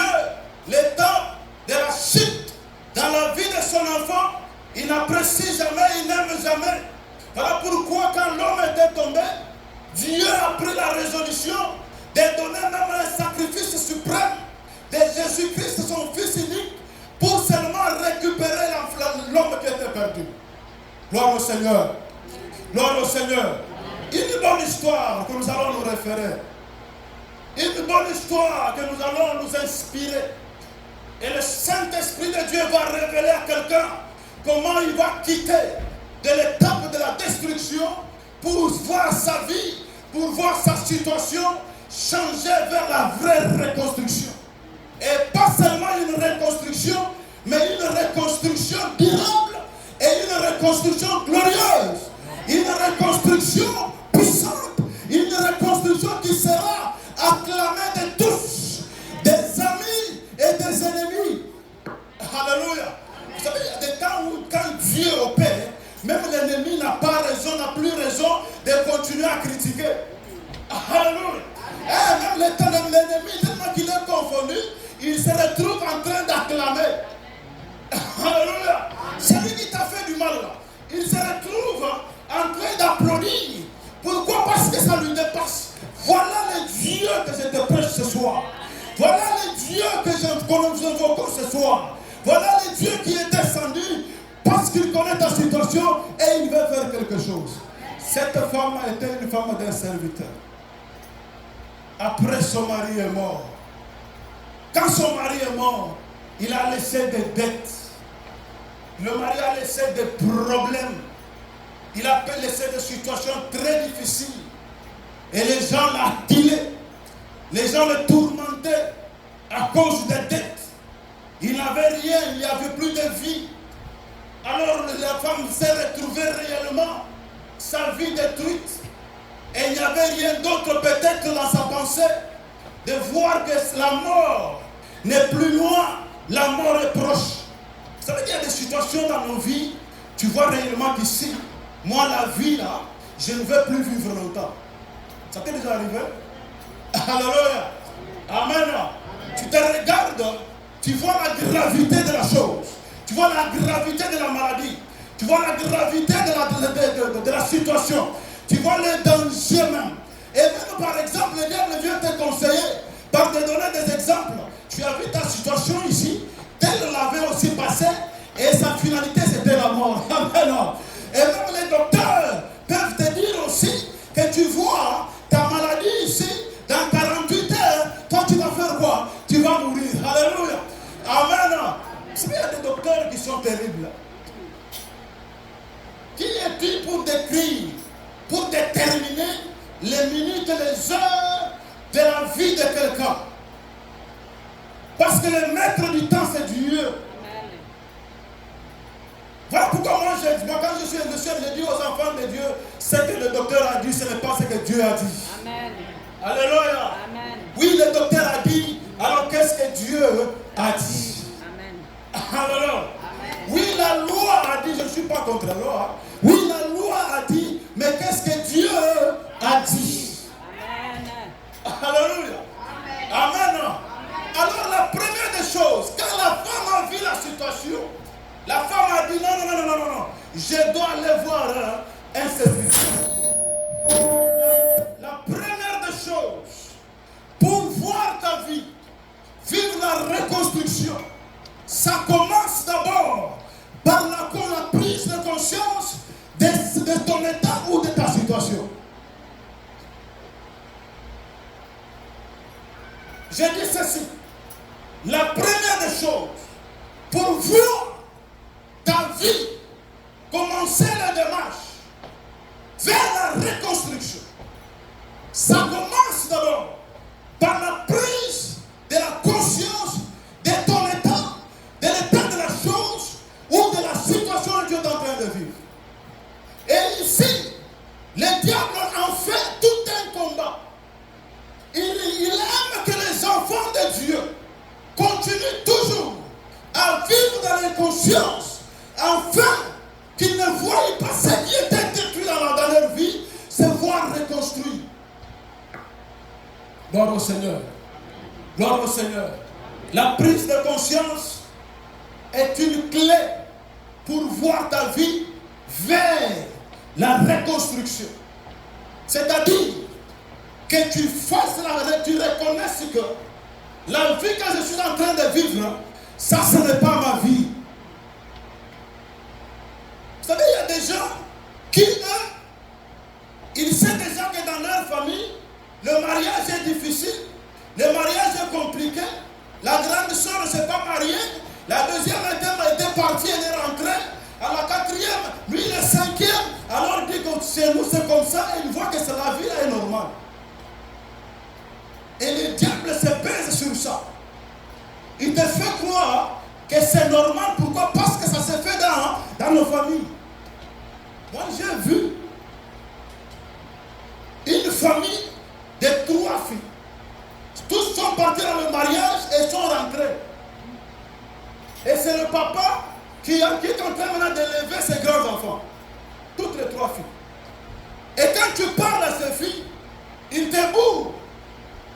l'état de la chute, dans la vie de son enfant, il n'apprécie jamais, il n'aime jamais. Voilà pourquoi quand l'homme était tombé, Dieu a pris la résolution de donner même un sacrifice suprême de Jésus-Christ, son Fils unique, pour seulement récupérer l'homme qui était perdu. Gloire au Seigneur. Gloire au Seigneur. Une bonne histoire que nous allons nous référer. Une bonne histoire que nous allons nous inspirer. Et le Saint-Esprit de Dieu va révéler à quelqu'un comment il va quitter de l'étape de la destruction pour voir sa vie, pour voir sa situation changer vers la vraie reconstruction. Et pas seulement une reconstruction, mais une reconstruction durable et une reconstruction glorieuse. Une reconstruction puissante, une reconstruction qui sera acclamée de tous, des amis et des ennemis. Alléluia. Vous savez, il y a des temps où quand Dieu opère, même l'ennemi n'a pas raison, n'a plus raison de continuer à critiquer. Alléluia. Et même l'ennemi, tellement qu'il est confondu, il se retrouve en train d'acclamer. Alléluia. Celui qui t'a fait du mal là, il se retrouve en train d'applaudir. Pourquoi? Parce que ça lui dépasse. Voilà le Dieu que je te prêche ce soir. Voilà le Dieu que nous invoquons ce soir. Voilà le Dieu qui est descendu parce qu'il connaît ta situation et il veut faire quelque chose. Cette femme était une femme d'un serviteur. Après, son mari est mort. Quand son mari est mort, il a laissé des dettes. Le mari a laissé des problèmes. Il a laissé des situations très difficiles. Et les gens l'actilaient. Les gens le tourmentaient à cause des dettes. Il n'avait rien, il n'y avait plus de vie. Alors la femme s'est retrouvée réellement, sa vie détruite. Et il n'y avait rien d'autre peut-être dans sa pensée de voir que la mort n'est plus loin, la mort est proche. Vous savez qu'il y a des situations dans nos vies, tu vois réellement qu'ici, moi la vie là, je ne veux plus vivre longtemps. Ça t'est déjà arrivé? Alléluia. Amen. Tu te regardes, tu vois la gravité de la chose, tu vois la gravité de la maladie, tu vois la gravité de la situation, tu vois les dangers même. Et même par exemple, le diable vient te conseiller par te donner des exemples. Tu as vu ta situation ici, telle l'avait aussi passé, et sa finalité c'était la mort. Amen. Et même les docteurs peuvent te dire aussi que tu vois ta maladie ici, dans 48 heures, toi tu vas faire quoi? Tu vas mourir. Alléluia. Amen. Vous savez, il y a des docteurs qui sont terribles. Qui est-il pour décrire, pour déterminer les minutes et les heures de la vie de quelqu'un? Parce que le maître du temps, c'est Dieu. Voilà pourquoi moi, quand je suis monsieur, je dis aux enfants de Dieu, ce que le docteur a dit, ce n'est pas ce que Dieu a dit. Amen. Alléluia. Amen. Oui, le docteur a dit, alors qu'est-ce que Dieu a dit? Amen. Alléluia. Amen. Oui, la loi a dit, je ne suis pas contre la loi. Oui, la loi a dit, mais qu'est-ce que Dieu a dit? Amen. Alléluia. Amen. Amen. Alors la première des choses, quand la femme a vu la situation, la femme a dit non, je dois aller voir insaisissable. La première des choses, pour voir ta vie, vivre la reconstruction, ça commence d'abord par la prise de conscience de ton état ou de ta situation. J'ai dit ceci. La première des choses, pour voir ta vie commencer la démarche vers la reconstruction, ça commence d'abord par la prise de la conscience de ton état, de l'état de la chose ou de la situation que tu es en train de vivre. Et ici, le diable en fait tout un combat. Il aime que les enfants de Dieu continuent toujours à vivre dans l'inconscience afin qu'ils ne voient pas ce qui était détruit dans leur vie, se voir reconstruit. Gloire au Seigneur. Gloire au Seigneur. La prise de conscience est une clé pour voir ta vie vers la reconstruction. C'est-à-dire que tu reconnaisses que la vie que je suis en train de vivre, ça ce n'est pas ma vie. Vous savez, il y a des gens qui, eux, ils savent déjà que dans leur famille, le mariage est difficile, le mariage est compliqué, la grande soeur ne s'est pas mariée, la deuxième était partie, elle est rentrée, à la quatrième, lui le cinquième, alors il dit que chez nous c'est comme ça, et il voit que la vie là est normale. Et le diable se pèse sur ça. Il te fait croire que c'est normal. Pourquoi? Parce que ça se fait dans nos familles. Moi j'ai vu une famille de 3 filles. Tous sont partis dans le mariage et sont rentrés. Et c'est le papa qui est en train maintenant d'élever ses grands-enfants. Toutes les 3 filles. Et quand tu parles à ces filles, ils te bourrent.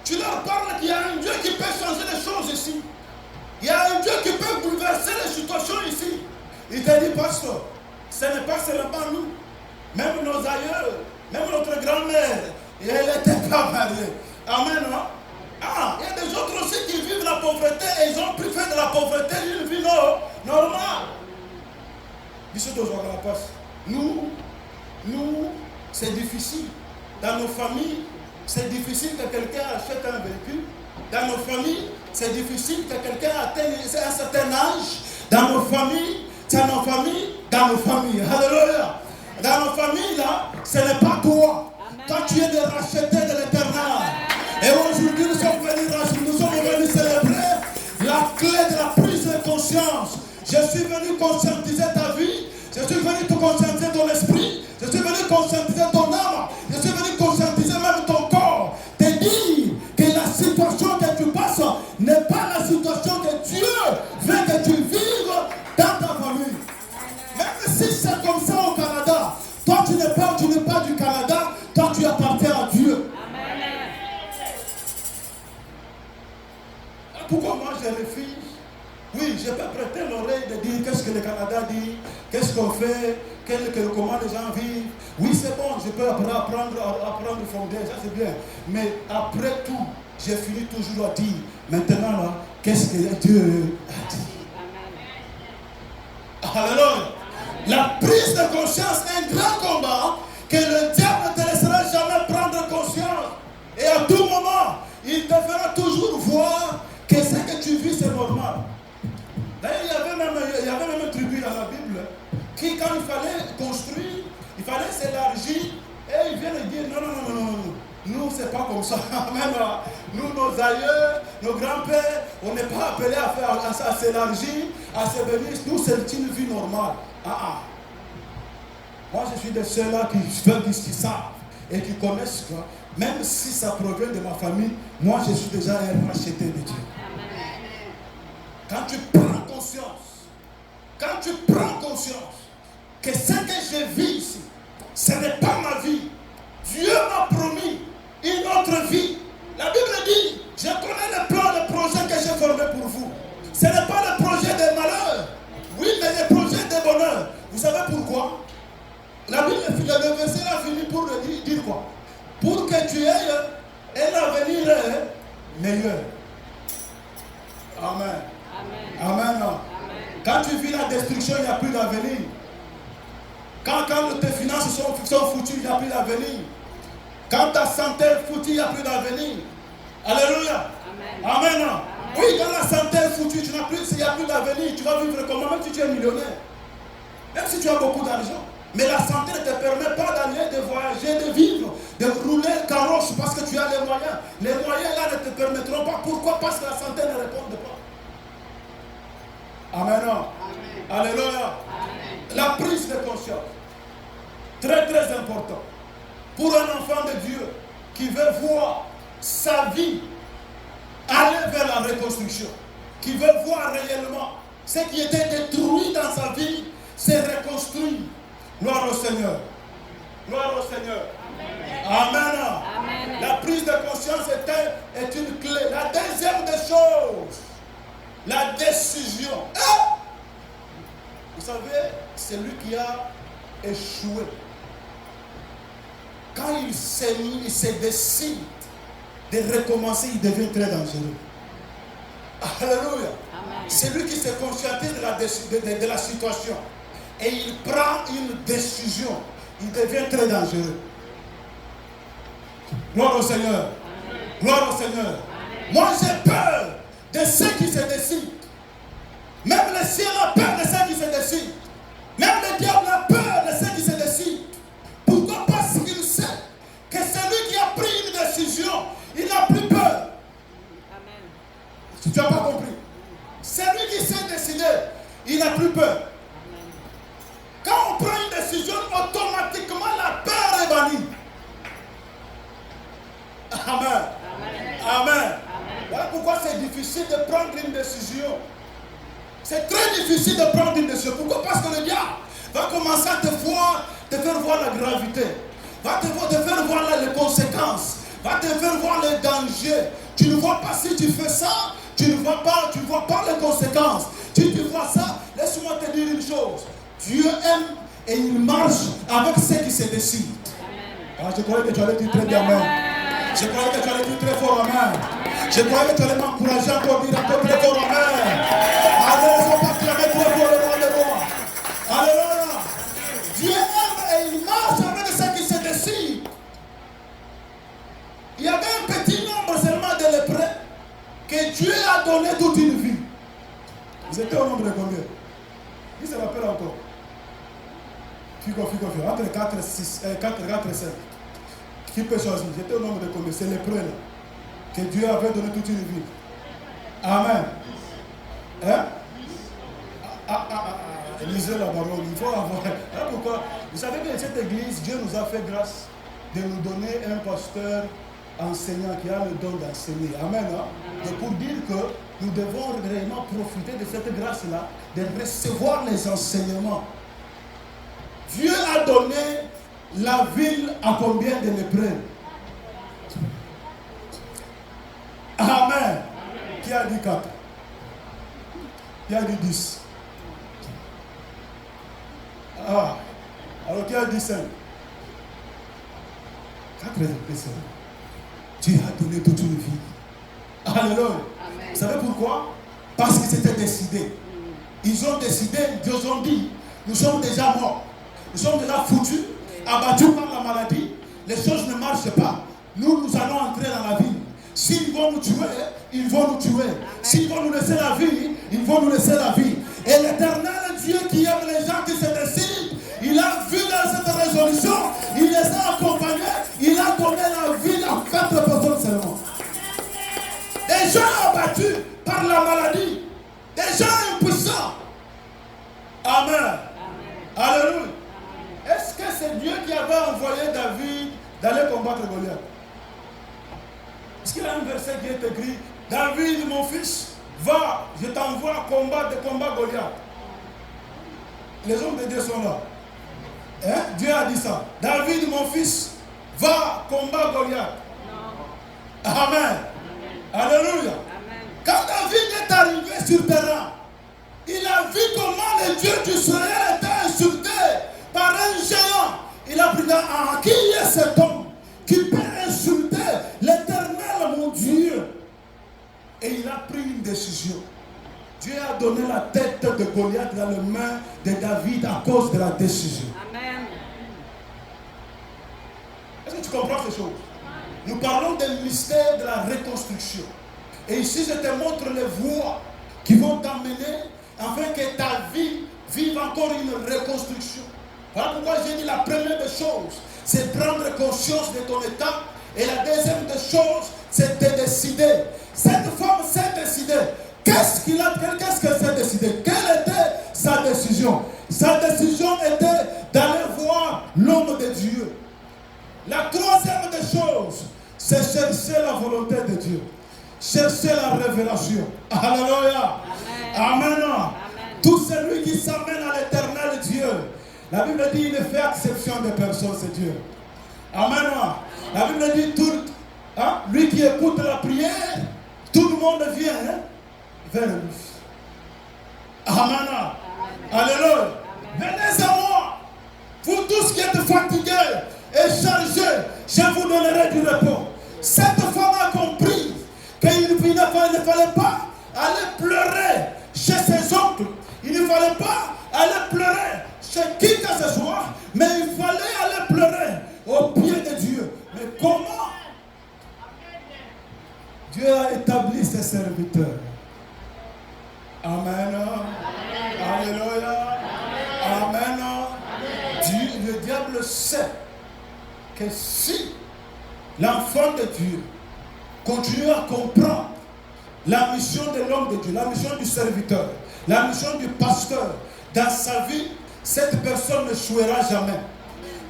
Tu leur parles qu'il y a un Dieu qui peut changer les choses ici. Il y a un Dieu qui peut bouleverser les situations ici. Il te dit, pasteur, ce n'est pas seulement nous. Même nos aïeux, même notre grand-mère, elle n'était pas mariée. Amen, non? Ah, il y a des autres aussi qui vivent la pauvreté et ils ont préféré de la pauvreté une vie normale. Nous, c'est difficile. Dans nos familles, c'est difficile que quelqu'un achète un véhicule. Dans nos familles, c'est difficile que quelqu'un atteigne un certain âge. Dans nos familles, Alléluia. Dans nos familles, là, ce n'est pas toi. Amen. Toi, tu es de racheter de l'éternel. Et aujourd'hui, nous sommes venus célébrer la clé de la prise de conscience. Je suis venu conscientiser ta vie. Je suis venu te conscientiser ton esprit. Je suis venu conscientiser ton âme. Je suis venu conscientiser même ton corps. Te dire que la situation que tu passes n'est pas la situation que Dieu veut que tu vives dans ta famille. Même si c'est comme ça au Canada, toi tu n'es pas du Canada, toi tu appartiens à Dieu. Amen. Pourquoi moi je refuse? Oui, je peux prêter l'oreille de dire qu'est-ce que le Canada dit, qu'est-ce qu'on fait, comment les gens vivent. Oui, c'est bon, je peux apprendre fonder, ça c'est bien. Mais après tout, j'ai fini toujours à dire, maintenant là, qu'est-ce que Dieu a dit? Alléluia. La prise de conscience est un grand combat que le diable ne te laissera jamais prendre conscience. Et à tout moment, il te fera toujours voir que ce que tu vis, c'est normal. D'ailleurs, il y avait même une tribu dans la Bible qui, quand il fallait construire, il fallait s'élargir, et il vient de dire non. Nous, c'est pas comme ça. Même nous, nos aïeux, nos grands-pères, on n'est pas appelés à s'élargir, à se bénir. Nous, c'est une vie normale. Moi, je suis de ceux-là qui savent et qui connaissent que même si ça provient de ma famille, moi, je suis déjà un racheté de Dieu. Quand tu prends conscience que ce que je vis ici, ce n'est pas ma vie. Dieu m'a promis une autre vie. La Bible dit, je connais le plan, le projet que j'ai formé pour vous. Ce n'est pas le projet de malheur, oui, mais le projet de bonheur. Vous savez pourquoi? La Bible le verset a fini pour dire quoi? Pour que tu aies un avenir meilleur. Amen. Amen. Amen. Quand tu vis la destruction, il n'y a plus d'avenir. Quand tes finances sont foutues, il n'y a plus d'avenir. Quand ta santé est foutue, il n'y a plus d'avenir. Alléluia. Amen. Amen. Oui, quand la santé est foutue, il n'y a plus d'avenir. Tu vas vivre comment? Même si tu es millionnaire. Même si tu as beaucoup d'argent. Mais la santé ne te permet pas d'aller, de voyager, de vivre, de rouler carrosse parce que tu as les moyens. Les moyens là ne te permettront pas. Pourquoi? Parce que la santé ne répond pas. Amen. Alléluia. Amen. La prise de conscience. Très très important. Pour un enfant de Dieu qui veut voir sa vie aller vers la reconstruction, qui veut voir réellement ce qui était détruit dans sa vie, c'est reconstruit. Gloire au Seigneur. Gloire au Seigneur. Amen. Amen. La prise de conscience est une clé. La deuxième des choses, la décision. Vous savez, c'est lui qui a échoué. Quand il se décide de recommencer, il devient très dangereux. Alléluia. C'est lui qui se conscientise de la situation. Et il prend une décision. Il devient très dangereux. Gloire au Seigneur. Gloire au Seigneur. Moi j'ai peur de ceux qui se décident. Même le ciel a peur de ceux qui se décident. Même le diable a peur de ceux qui se décident. Pourquoi? Parce qu'il sait que celui qui a pris une décision, il n'a plus peur. Amen. Si tu n'as pas compris. Celui qui s'est décidé, il n'a plus peur. Amen. Quand on prend une décision, automatiquement la peur est bannie. Amen. Amen. Amen. Voilà pourquoi c'est difficile de prendre une décision. C'est très difficile de prendre une décision. Pourquoi? Parce que le diable va commencer à te faire voir la gravité, va te faire voir les conséquences, va te faire voir les dangers. Tu ne vois pas si tu fais ça, tu ne vois pas les conséquences. Si tu vois ça, laisse-moi te dire une chose. Dieu aime et il marche avec ceux qui se décident. Alors, je croyais que tu allais dire très bien amen. Je croyais que tu allais dire très fort amen. Je croyais que tu allais m'encourager encore dire encore très fort amen. Allez, il ne faut pas clamer très fort le roi des rois. Alléluia. Dieu aime et il marche avec ceux qui se décident. Il y avait un petit nombre seulement de lépreux que Dieu a donné toute une vie. Vous étiez au nombre de combien? Qui se rappelle encore? Fico. Entre 4 et 5. Qui peut choisir? J'étais au nombre de combien? C'est lépreux là. Que Dieu avait donné toute une vie. Amen. Hein? Lisez la parole. Il faut avoir. Hein, pourquoi? Vous savez que cette église, Dieu nous a fait grâce de nous donner un pasteur enseignant qui a le don d'enseigner. Amen. Hein? Et pour dire que nous devons réellement profiter de cette grâce-là, de recevoir les enseignements. Dieu a donné la ville à combien de lépreux? Amen. Qui a dit 4? Qui a dit 10? Ah. Alors qui a dit 5? 4 lépreux. Dieu a donné toute une vie. Alléluia. Vous savez pourquoi? Parce qu'ils s'étaient décidés. Ils ont décidé, ils ont dit, nous sommes déjà morts. Nous sommes déjà foutus, abattus par la maladie. Les choses ne marchent pas. Nous allons entrer dans la vie. S'ils vont nous tuer, ils vont nous tuer. S'ils vont nous laisser la vie, ils vont nous laisser la vie. Et l'Éternel Dieu qui aime les gens qui se décident, il a vu dans cette résolution, il les a accompagnés, il a donné la vie à 4 personnes seulement. Des gens abattus par la maladie, des gens impuissants. Amen. Alléluia. Est-ce que c'est Dieu qui avait envoyé David d'aller combattre Goliath? Est-ce qu'il y a un verset qui est écrit: David, mon fils, va, je t'envoie combattre Goliath. Les hommes de Dieu sont là. Hein? Dieu a dit ça. David, mon fils, va combattre Goliath. Amen. Alléluia. Quand David est arrivé sur terrain, il a vu comment le Dieu d'Israël était insulté par un géant. Il a pris demanda qui est cet homme qui peut insulter l'Éternel, mon Dieu. Et il a pris une décision. Dieu a donné la tête de Goliath dans les mains de David à cause de la décision. Amen. Est-ce que tu comprends ces choses? Nous parlons des mystères de la reconstruction. Et ici, je te montre les voies qui vont t'amener afin que ta vie vive encore une reconstruction. Voilà pourquoi j'ai dit la première des choses, c'est prendre conscience de ton état. Et la deuxième des choses, c'est de décider. Cette femme s'est décidée. Qu'est-ce qu'elle s'est décidée? Quelle était sa décision? Sa décision était d'aller voir l'homme de Dieu. La troisième des choses, c'est chercher la volonté de Dieu. Chercher la révélation. Alléluia. Amen. Amen. Tout celui qui s'amène à l'éternel Dieu. La Bible dit il ne fait exception de personne, c'est Dieu. Amen. La Bible dit lui qui écoute la prière, tout le monde vient vers lui. Amen. Alléluia. Venez à moi. Vous tous qui êtes fatigués et chargés, je vous donnerai du repos. Cette femme a compris qu'il ne fallait pas aller pleurer chez ses oncles. Il ne fallait pas aller pleurer chez qui que ce soit, mais il fallait aller pleurer au pied de Dieu. Mais comment? Dieu a établi ses serviteurs. Amen. Alléluia. Amen. Le diable sait que si l'enfant de Dieu continue à comprendre la mission de l'homme de Dieu, la mission du serviteur, la mission du pasteur dans sa vie, cette personne ne jouera jamais.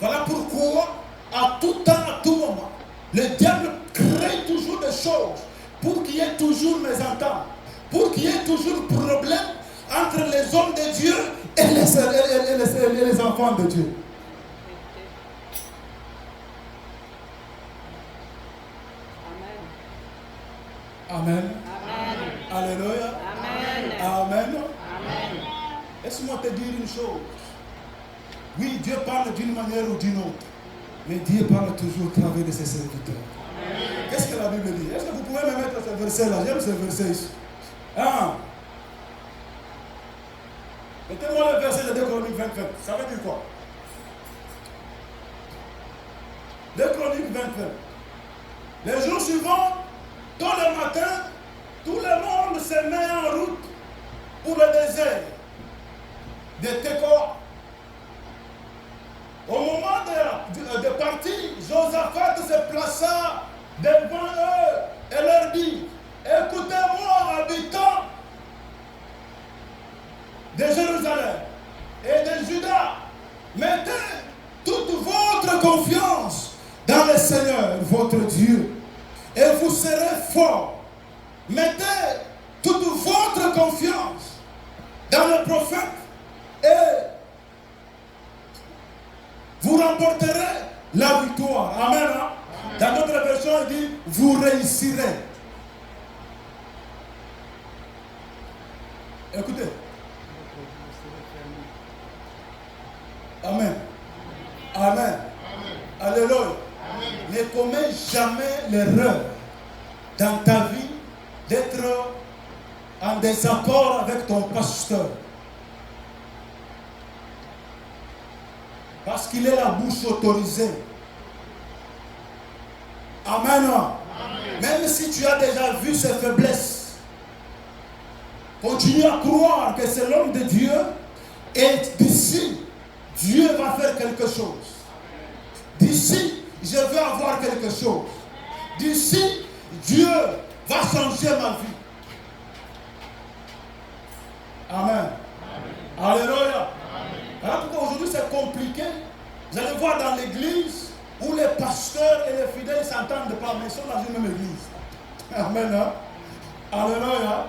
Voilà pourquoi, à tout temps, à tout moment, le diable crée toujours des choses pour qu'il y ait toujours mésentente, pour qu'il y ait toujours problème entre les hommes de Dieu et les enfants de Dieu. Amen. Amen. Alléluia. Amen. Amen. Amen. Laisse-moi te dire une chose. Oui, Dieu parle d'une manière ou d'une autre. Mais Dieu parle toujours au travers de ses serviteurs. Qu'est-ce que la Bible dit? Est-ce que vous pouvez me mettre ce verset-là? J'aime ce verset ici. Mettez-moi le verset de 2 Chroniques 20. Ça veut dire quoi? 2 Chroniques 20. Les jours suivants, tôt le matin, tout le monde se met en route pour le désert de Tekoa. Au moment de partir, Josaphat se plaça devant eux et leur dit: écoutez-moi, habitants de Jérusalem et de Juda, mettez toute votre confiance dans le Seigneur, votre Dieu, et vous serez forts. Mettez toute votre confiance dans le prophète et vous remporterez la victoire. Amen. Dans notre version, il dit: vous réussirez. Écoutez. Amen. Amen. Alléluia. Ne commets jamais l'erreur dans ta vie d'être en désaccord avec ton pasteur. Parce qu'il est la bouche autorisée. Amen. Même si tu as déjà vu ses faiblesses, continue à croire que c'est l'homme de Dieu et d'ici, Dieu va faire quelque chose. D'ici, je veux avoir quelque chose. D'ici, Dieu va changer ma vie. Amen. Alléluia. Voilà pourquoi aujourd'hui c'est compliqué. Vous allez voir dans l'église où les pasteurs et les fidèles ne s'entendent pas, mais ils sont dans une même église. Amen. Alléluia.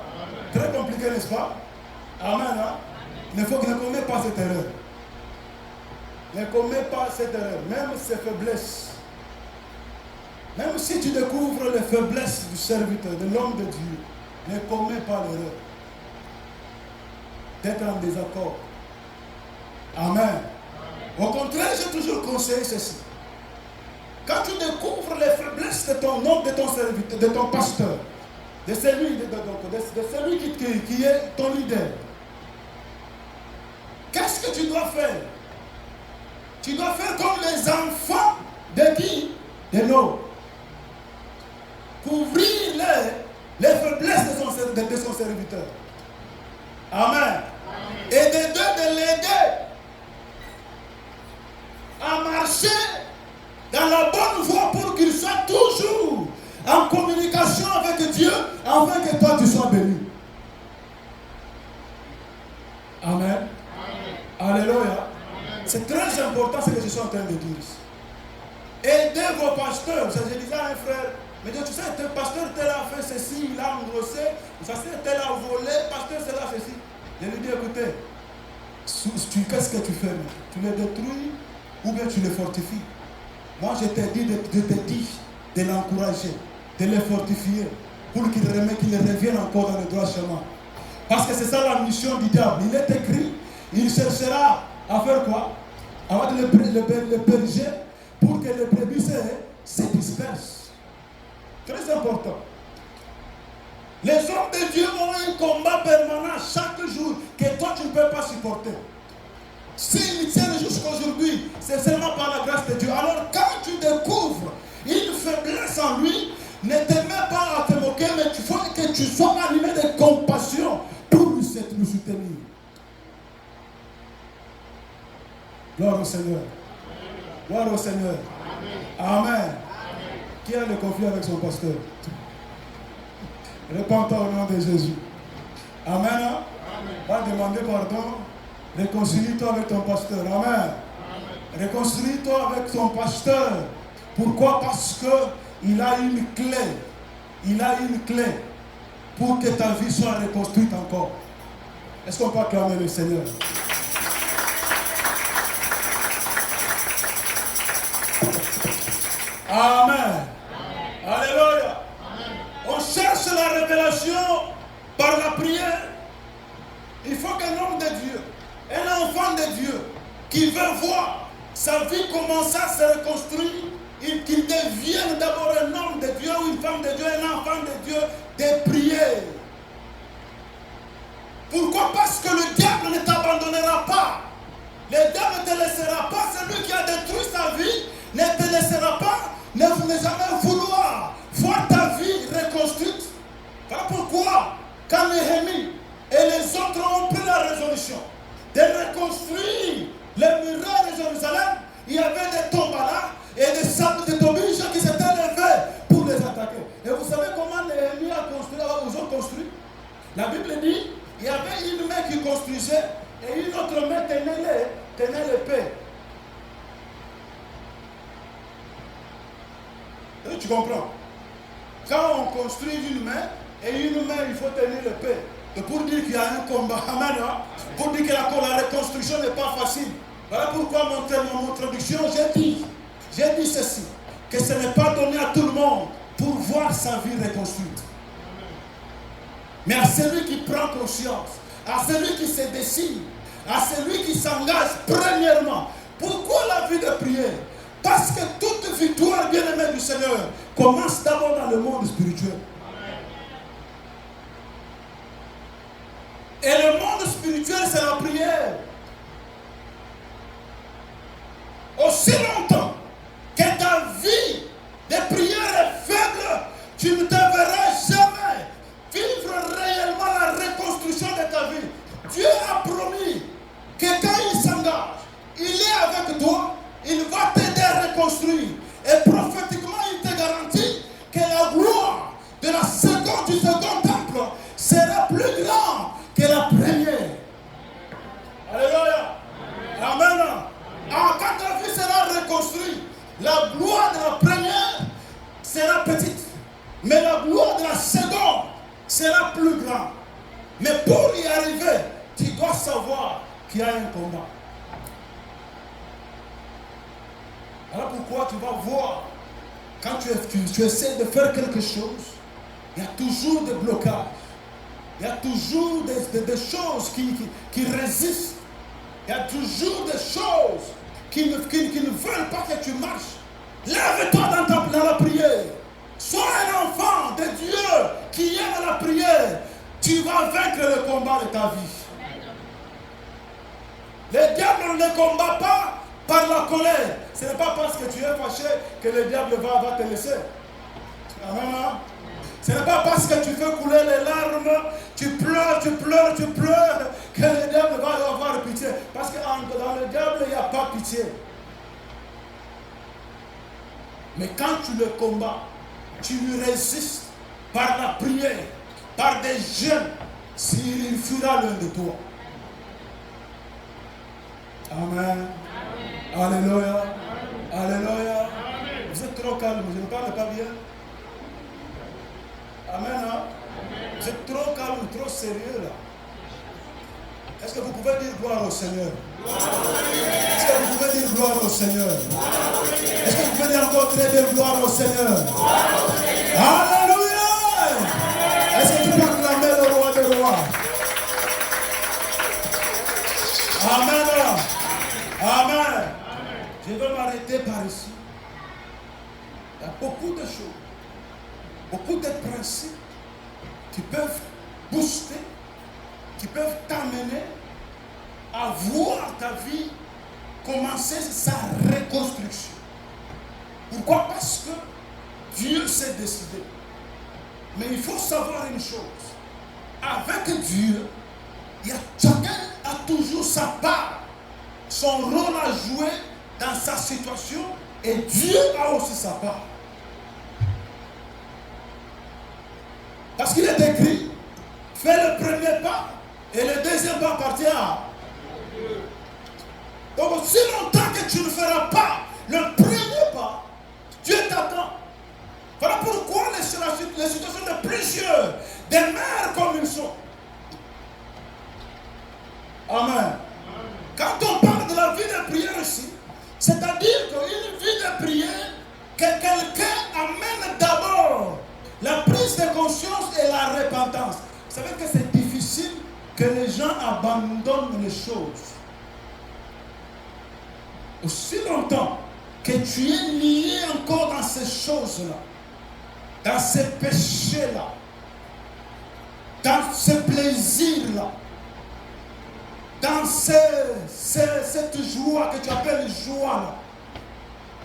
Très compliqué, n'est-ce pas? Amen. Il faut qu'il ne commet pas cette erreur. Ne commets pas cette erreur, même ses faiblesses. Même si tu découvres les faiblesses du serviteur, de l'homme de Dieu, ne commets pas l'erreur d'être en désaccord. Amen. Au contraire, j'ai toujours conseillé ceci. Quand tu découvres les faiblesses de ton homme, de ton serviteur, de ton pasteur, de celui, qui est ton leader, qu'est-ce que tu dois faire? Tu dois faire comme les enfants de qui? De Noé. Couvrir les faiblesses de son serviteur. Amen. Et de l'aider à marcher dans la bonne voie pour qu'il soit toujours en communication avec Dieu afin que toi tu sois béni. Amen. Alléluia. C'est très important ce que je suis en train de dire ici. Aidez vos pasteurs. Je disais à un frère, mais tu sais, tel pasteur tel a fait ceci, il a engrossé, tel a volé, pasteur tel a fait ceci. Je lui dis, écoutez, qu'est-ce que tu fais? Tu les détruis ou bien tu les fortifies? Moi, je t'ai dit de l'encourager, de les fortifier, pour qu'ils reviennent encore dans le droit chemin. Parce que c'est ça la mission du diable. Il est écrit, il cherchera à faire quoi? À avoir le berger pour que les brebis se dispersent. Très important. Les hommes de Dieu ont un combat permanent chaque jour que toi tu ne peux pas supporter. S'ils tiennent jusqu'aujourd'hui, c'est seulement par la grâce de Dieu. Alors quand tu découvres une faiblesse en lui, ne te mets pas à te moquer, mais il faut que tu sois animé de compassion pour lui soutenir. Gloire au Seigneur. Gloire au Seigneur. Amen. Qui a le conflit avec son pasteur? Répands-toi au nom de Jésus. Amen. Va demander pardon. Réconcilie-toi avec ton pasteur. Amen. Réconcilie-toi avec ton pasteur. Pourquoi? Parce qu'il a une clé. Il a une clé pour que ta vie soit reconstruite encore. Est-ce qu'on peut acclamer le Seigneur? Amen. Alléluia. On cherche la révélation par la prière. Il faut qu'un homme de Dieu, un enfant de Dieu, qui veut voir sa vie commencer à se reconstruire, qu'il devienne d'abord un homme de Dieu ou une femme de Dieu, un enfant de Dieu, de prier. Pourquoi? Parce que le diable ne t'abandonnera pas. Le diable ne te laissera pas. Celui qui a détruit sa vie ne te laissera pas, ne jamais vouloir voir ta vie reconstruite. Voilà pourquoi, quand Néhémie et les autres ont pris la résolution de reconstruire les murailles de Jérusalem, il y avait des tombalas et des tobiges qui s'étaient levés pour les attaquer. Et vous savez comment Néhémie a construit, ils ont construit? La Bible dit, il y avait une main qui construisait et une autre main tenait l'épée. Tu comprends? Quand on construit une main, et une main, il faut tenir l'épée. Et pour dire qu'il y a un combat, amen, pour dire que la reconstruction n'est pas facile. Voilà pourquoi mon introduction, j'ai dit ceci, que ce n'est pas donné à tout le monde pour voir sa vie reconstruite. Mais à celui qui prend conscience, à celui qui se décide, à celui qui s'engage premièrement. Pourquoi la vie de prière? Parce que toute victoire, bien-aimée du Seigneur, commence d'abord dans le monde spirituel. Et le monde spirituel, c'est la prière. Aussi longtemps que ta vie de prière est faible, tu ne te verras jamais vivre réellement la reconstruction de ta vie. Dieu a promis que quand il s'engage, il est avec toi, il va t'aider à reconstruire. Et prophétiquement, il te garantit que la gloire de du second temple sera plus grande que la première. Alléluia. Amen. Quand ta vie sera reconstruite, la gloire de la première sera petite, mais la gloire de la seconde sera plus grande. Mais pour y arriver, tu dois savoir qu'il y a un combat. Alors pourquoi tu vas voir, quand tu essaies de faire quelque chose, il y a toujours des blocages. Il y a toujours des choses qui résistent. Il y a toujours des choses qui ne veulent pas que tu marches. Lève-toi dans la prière. Sois un enfant de Dieu qui est dans la prière. Tu vas vaincre le combat de ta vie. Le diable ne combat pas par la colère. Ce n'est pas parce que tu es fâché que le diable va te laisser. Amen. Ce n'est pas parce que tu fais couler les larmes, tu pleures, que le diable va avoir pitié. Parce que dans le diable, il n'y a pas pitié. Mais quand tu le combats, tu lui résistes par la prière, par des jeûnes, s'il fuira l'un de toi. Amen. Alléluia. Alléluia. Vous êtes trop calme, je ne parle pas bien. Amen. Hein? Vous êtes trop calme, trop sérieux là. Est-ce que vous pouvez dire gloire au Seigneur? Est-ce que vous pouvez dire gloire au Seigneur? Est-ce que vous pouvez dire encore très bien gloire au Seigneur? Alléluia! Est-ce que tu peux acclamer le roi des rois? Amen. Amen. Je vais m'arrêter par ici. Il y a beaucoup de choses, beaucoup de principes qui peuvent booster, qui peuvent t'amener à voir ta vie commencer sa reconstruction. Pourquoi? Parce que Dieu s'est décidé. Mais il faut savoir une chose. Avec Dieu, chacun a toujours sa part, son rôle à jouer dans sa situation, et Dieu a aussi sa part. Parce qu'il est écrit, fais le premier pas et le deuxième pas appartient à Dieu. Donc si longtemps que tu ne feras pas le premier pas, Dieu t'attend. Voilà pourquoi les situations de plusieurs demeurent comme ils sont. Amen. Quand on parle de la vie de prière ici, c'est-à-dire qu'une vie de prière, que quelqu'un amène d'abord la prise de conscience et la repentance. Vous savez que c'est difficile que les gens abandonnent les choses. Aussi longtemps que tu es lié encore dans ces choses-là, dans ces péchés-là, dans ces plaisirs-là, dans cette joie que tu appelles joie-là,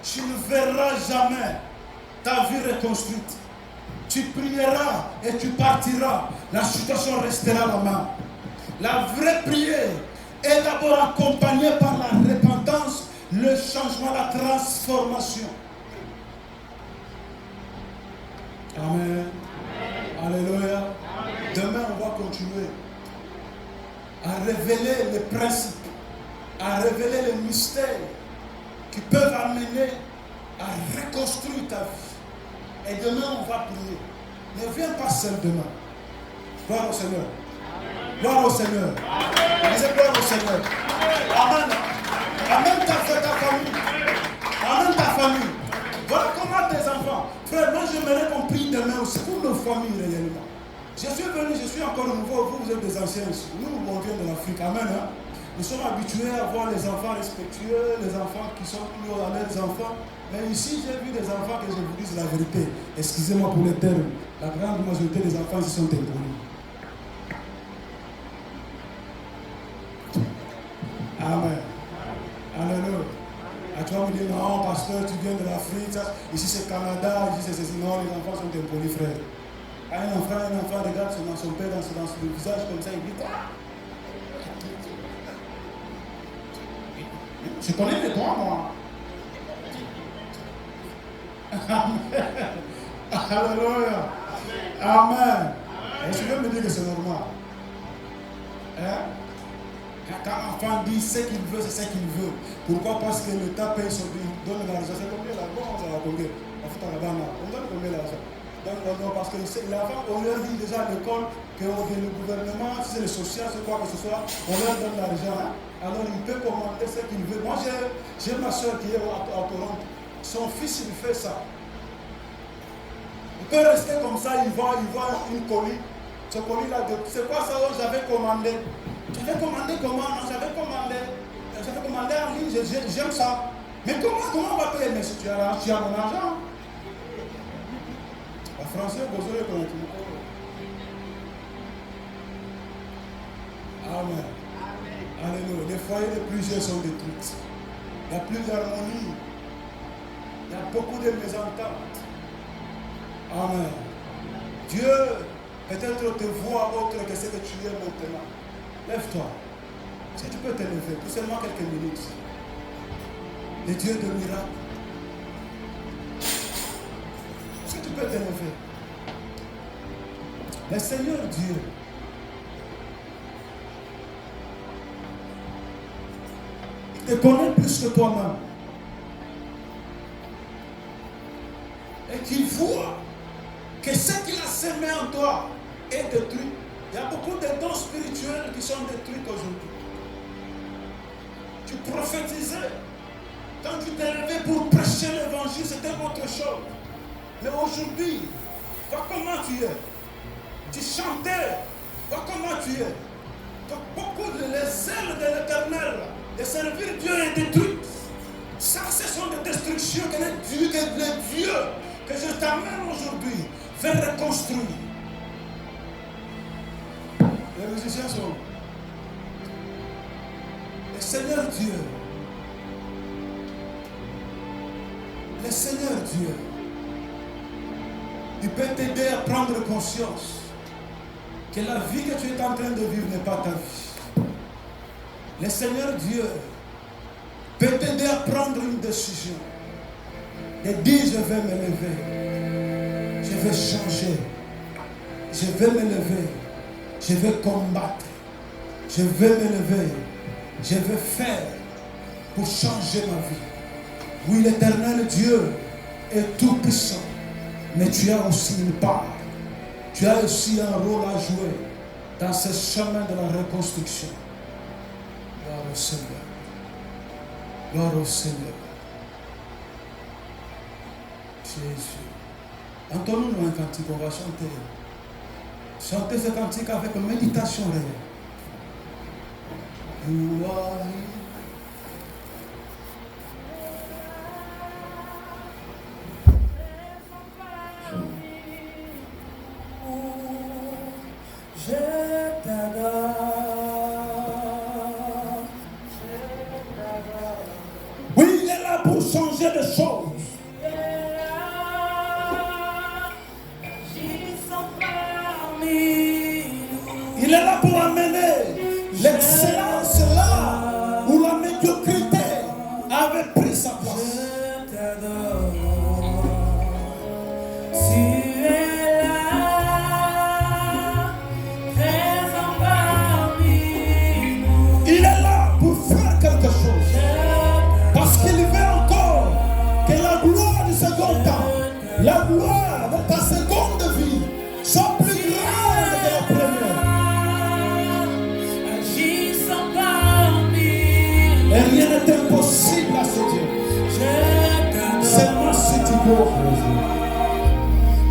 tu ne verras jamais ta vie reconstruite. Tu prieras et tu partiras. La situation restera la même. La vraie prière est d'abord accompagnée par la repentance, le changement, la transformation. Amen. Alléluia. Demain, on va continuer à révéler les principes, à révéler les mystères qui peuvent amener à reconstruire ta vie. Et demain, on va prier. Ne viens pas seul demain. Gloire au Seigneur. Gloire au Seigneur. Disez gloire au Seigneur. Amen. Amène ta famille. Amène ta famille. Voilà comment tes enfants. Frère, moi j'aimerais qu'on prie demain aussi pour nos familles réellement. Je suis venu, je suis encore nouveau. Vous êtes des anciens ici. Nous, on vient de l'Afrique. Amen. Hein? Nous sommes habitués à voir les enfants respectueux, les enfants qui sont plus à leurs enfants. Mais ici, j'ai vu des enfants que je vous dise la vérité. Excusez-moi pour les termes. La grande majorité des enfants se sont impolis. Amen. Alléluia. Et tu vas me dire, non, pasteur, tu viens de l'Afrique. Ici, c'est Canada. Ici, c'est ceci. Non, les enfants sont impolis, frère. Un enfant regarde son père dans le visage comme ça, il dit, ah! Je connais les droits, moi. Amen. Alléluia. Amen. Est-ce que tu veux me dire que c'est normal? Hein? Quand un enfant dit ce qu'il veut, c'est ce qu'il veut. Pourquoi? Parce que l'État paye son billet, donne l'argent. C'est combien l'argent? On va combien? On donne combien l'argent? Donc, parce que l'avant, on leur dit déjà à l'école que le gouvernement, si c'est le social, c'est quoi que ce soit, on leur donne l'argent. Hein? Alors il peut commander ce qu'il veut. Moi j'ai ma soeur qui est à Toronto. Son fils il fait ça. Il peut rester comme ça, il voit une colis. Ce colis là, c'est quoi ça? J'avais commandé. J'avais commandé comment? Non, j'avais commandé. je vais commander en ligne, j'aime ça. Mais comment on va payer? Mais si tu as mon argent. En français, vous aurez compris. Amen. Alléluia. Les foyers de plusieurs sont détruits. Il n'y a plus d'harmonie. Il y a beaucoup de mésententes. Amen. Dieu peut-être te voit autre que ce que tu es maintenant. Lève-toi. Si tu peux te lever pour seulement quelques minutes. Le Dieu de miracles. Si tu peux te lever. Le Seigneur Dieu. Il te connaît plus que toi-même. Et qu'il voit que ce qu'il a semé en toi est détruit. Il y a beaucoup de dons spirituels qui sont détruits aujourd'hui. Tu prophétisais. Quand tu t'es levé pour prêcher l'évangile, c'était autre chose. Mais aujourd'hui, vois comment tu es. Tu chantais, vois comment tu es. Donc beaucoup de les ailes de l'éternel, de servir Dieu est détruite. Ça, ce sont des destructions que les dieux que je t'amène aujourd'hui veulent reconstruire. Les musiciens sont. Le Seigneur Dieu. Le Seigneur Dieu. Il peut t'aider à prendre conscience que la vie que tu es en train de vivre n'est pas ta vie. Le Seigneur Dieu peut t'aider à prendre une décision. Et dire, je vais me lever. Je vais changer. Je vais me lever. Je vais combattre. Je vais me lever. Je vais faire pour changer ma vie. Oui, l'Éternel Dieu est tout puissant. Mais tu as aussi une part. Tu as aussi un rôle à jouer dans ce chemin de la reconstruction. Gloire au Seigneur. Gloire au Seigneur. Jésus. Entendons-nous un cantique, on va chanter. Chantez ce cantique avec une méditation réelle. Gloire. Je t'adore. Oui, il est là pour changer les choses. Il est là pour amener l'excellence là où la médiocrité avait pris sa place. Je t'adore. Tu es là, présent parmi nous. Il est là pour faire quelque chose. Parce qu'il veut encore que la gloire du second temps, la gloire de ta seconde vie, soit plus grande que la première. Agissant parmi nous. Et rien n'est impossible à ce Dieu. Je t'adore. Seulement si tu veux.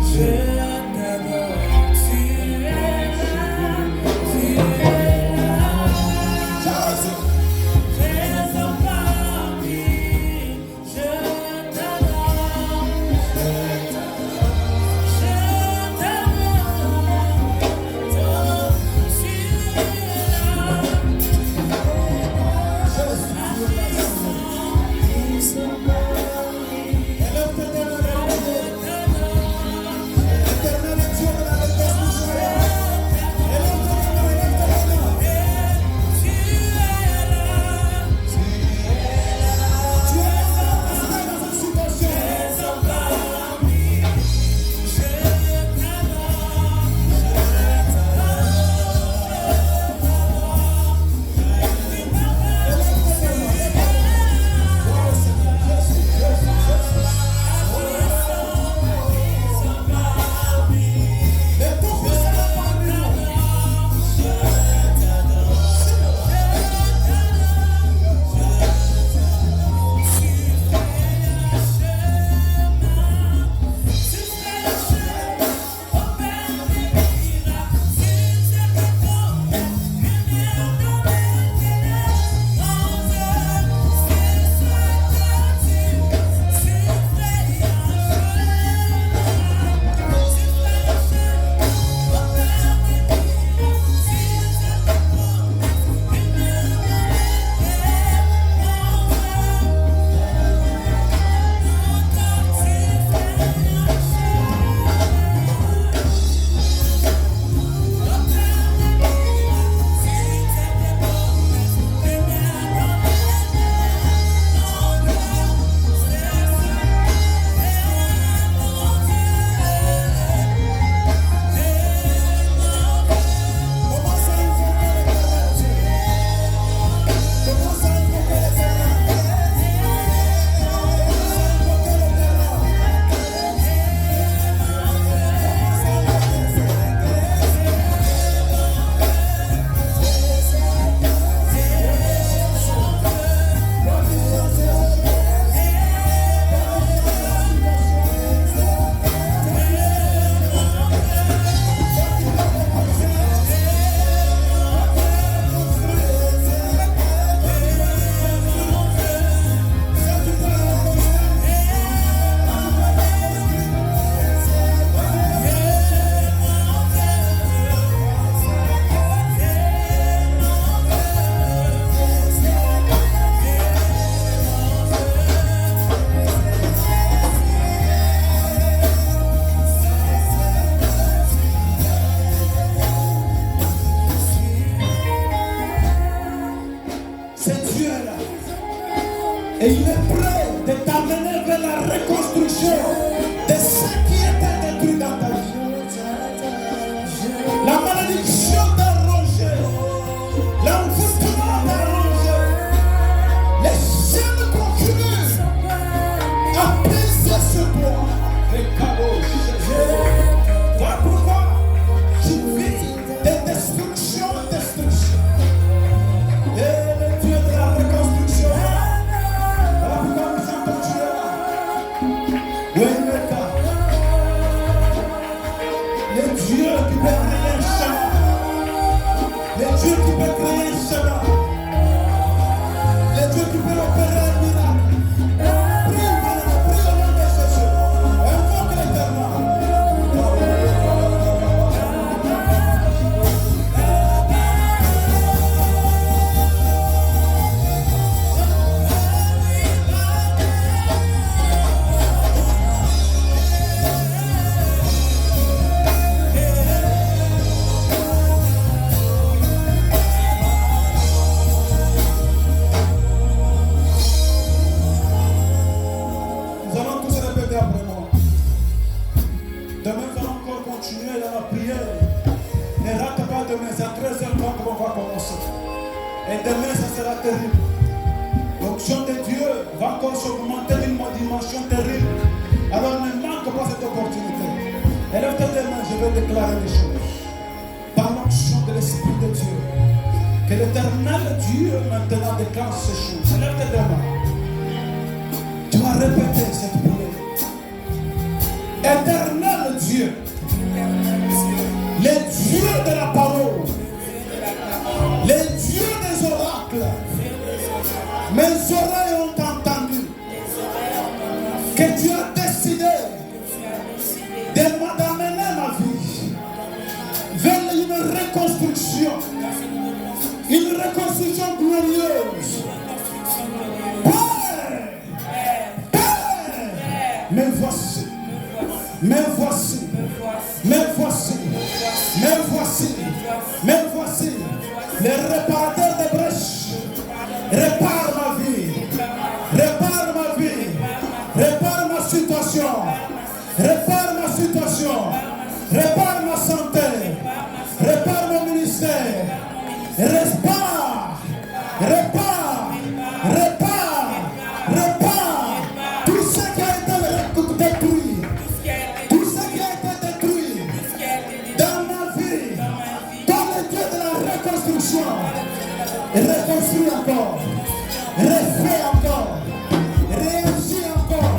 Je t'adore. Tu es là, tu es là. Jésus. Présent parmi nous. Je t'adore. Je t'adore. Tu es là. Élève tes mains. Et demain, ça sera terrible. L'onction de Dieu va encore s'augmenter d'une dimension terrible. Alors ne manque pas cette opportunité. Élève tes mains, je vais déclarer les choses. Par l'onction de l'Esprit de Dieu. Que l'Éternel Dieu maintenant déclenche ces choses. Élève tes mains. Tu vas répéter cette prière. Éternel Dieu. Les dieux de la parole. Les dieux des oracles. Mes oreilles ont entendu que tu as décidé d'amener ma vie vers une reconstruction glorieuse. Père, me voici, le réparateur des brèches. Répare ma vie, répare ma situation, répare ma santé, répare mon ministère, répare tout ce qui a été détruit, dans ma vie, dans le Dieu de la reconstruction. Reconstruis encore, refais encore, réagis encore,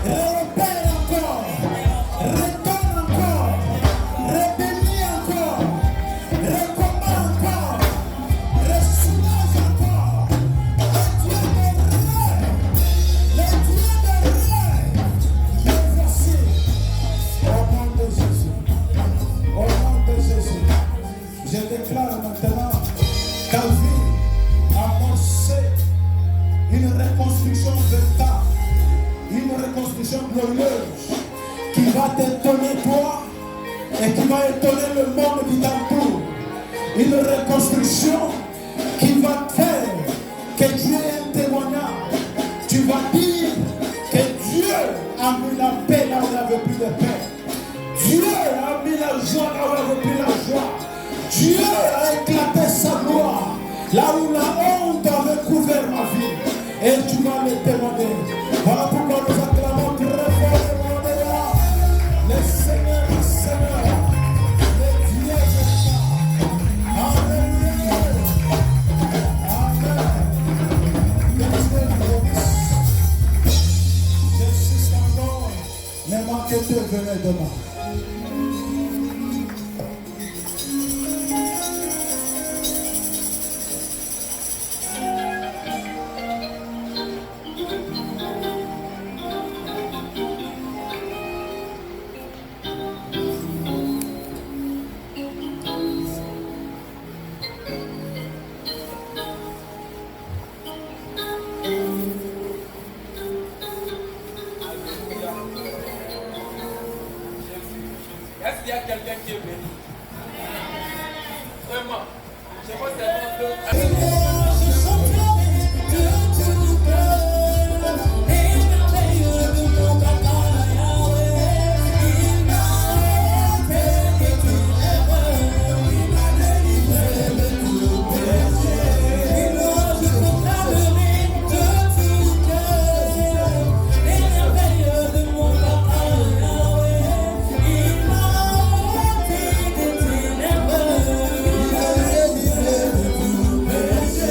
repère encore, retourne encore, rebénis encore, recommande encore, ressoulage encore. Les dieux des rêves, me voici. Au nom de Jésus, je déclare maintenant ta vie amorcer une reconstruction véritable, une reconstruction glorieuse qui va t'étonner toi et qui va étonner le monde qui t'entoure. Une reconstruction qui va faire que Dieu ait un témoignage. Tu vas dire que Dieu a mis la paix là où il n'y avait plus de paix. Dieu a mis la joie là où il n'y avait plus la joie. Dieu a éclaté sa gloire là où la honte avait couvert ma vie. Et tu vas le témoigner. Voilà pourquoi nous acclamons très fort le Seigneur, le Dieu de l'État. Alléluia. Amen. J'insiste encore. Ne manquez de venir demain. Est-ce qu'il y a quelqu'un qui est venu? Vraiment. Je vois seulement Yeah.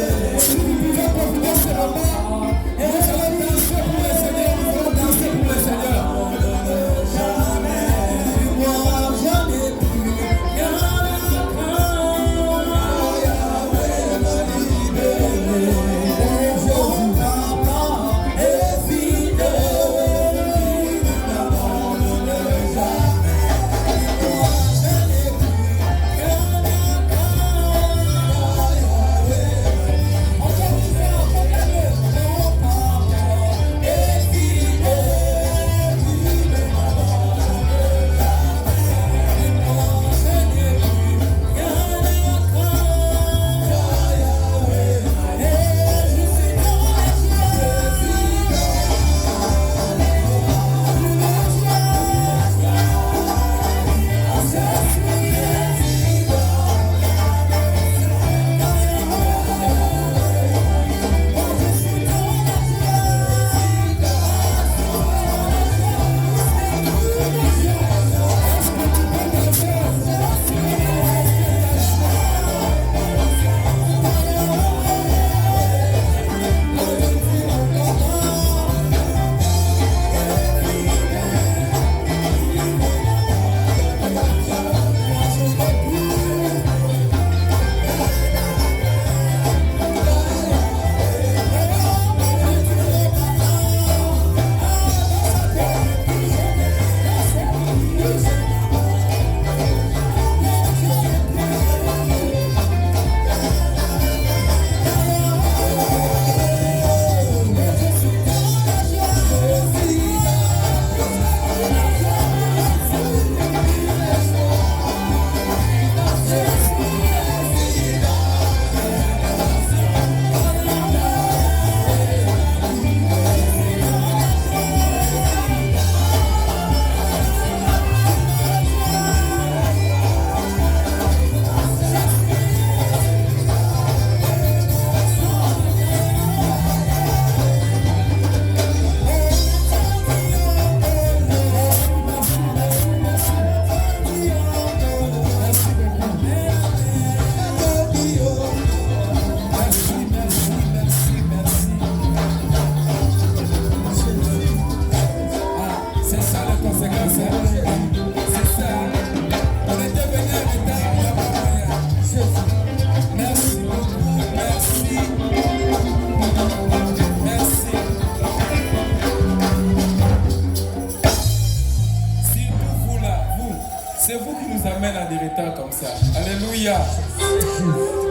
amènes à des retards comme ça. Alléluia.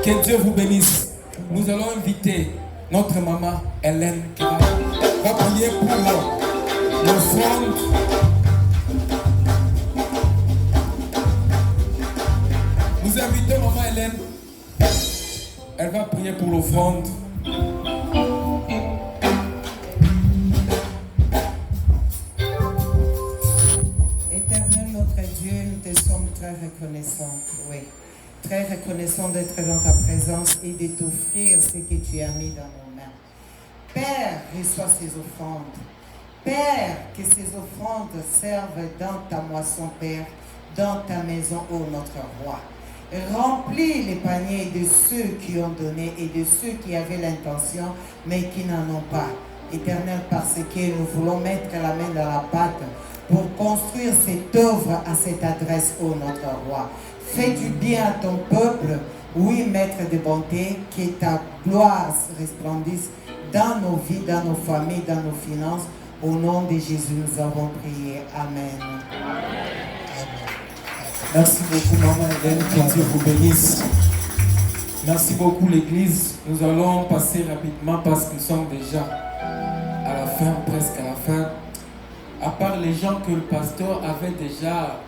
Que Dieu vous bénisse. Nous allons inviter notre maman Hélène qui va prier pour l'offrande. Nous invitons maman Hélène. Elle va prier pour l'offrande. Éternel notre Dieu, nous te sommes très reconnaissants, oui. Très reconnaissants d'être dans ta présence et de t'offrir ce que tu as mis dans nos mains. Père, reçois ces offrandes. Père, que ces offrandes servent dans ta moisson, Père, dans ta maison, ô notre roi. Remplis les paniers de ceux qui ont donné et de ceux qui avaient l'intention, mais qui n'en ont pas. Éternel, parce que nous voulons mettre la main dans la pâte pour construire cette œuvre à cette adresse, ô notre roi. Fais du bien à ton peuple, oui, maître de bonté, que ta gloire resplendisse dans nos vies, dans nos familles, dans nos finances. Au nom de Jésus, nous avons prié. Amen. Merci beaucoup, maman Hélène. Que Dieu vous bénisse. Merci beaucoup, l'église. Nous allons passer rapidement parce que nous sommes déjà à la fin, presque à la fin. À part les gens que le pasteur avait déjà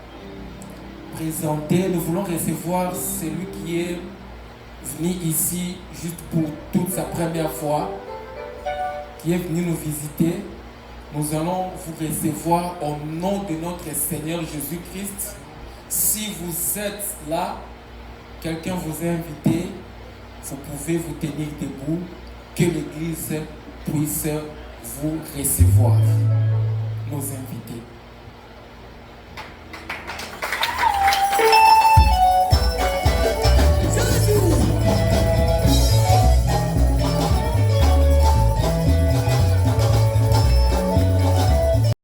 présentés, nous voulons recevoir celui qui est venu ici juste pour toute sa première fois, qui est venu nous visiter. Nous allons vous recevoir au nom de notre Seigneur Jésus-Christ. Si vous êtes là, quelqu'un vous a invité, vous pouvez vous tenir debout, que l'Église puisse vous recevoir, nos invités.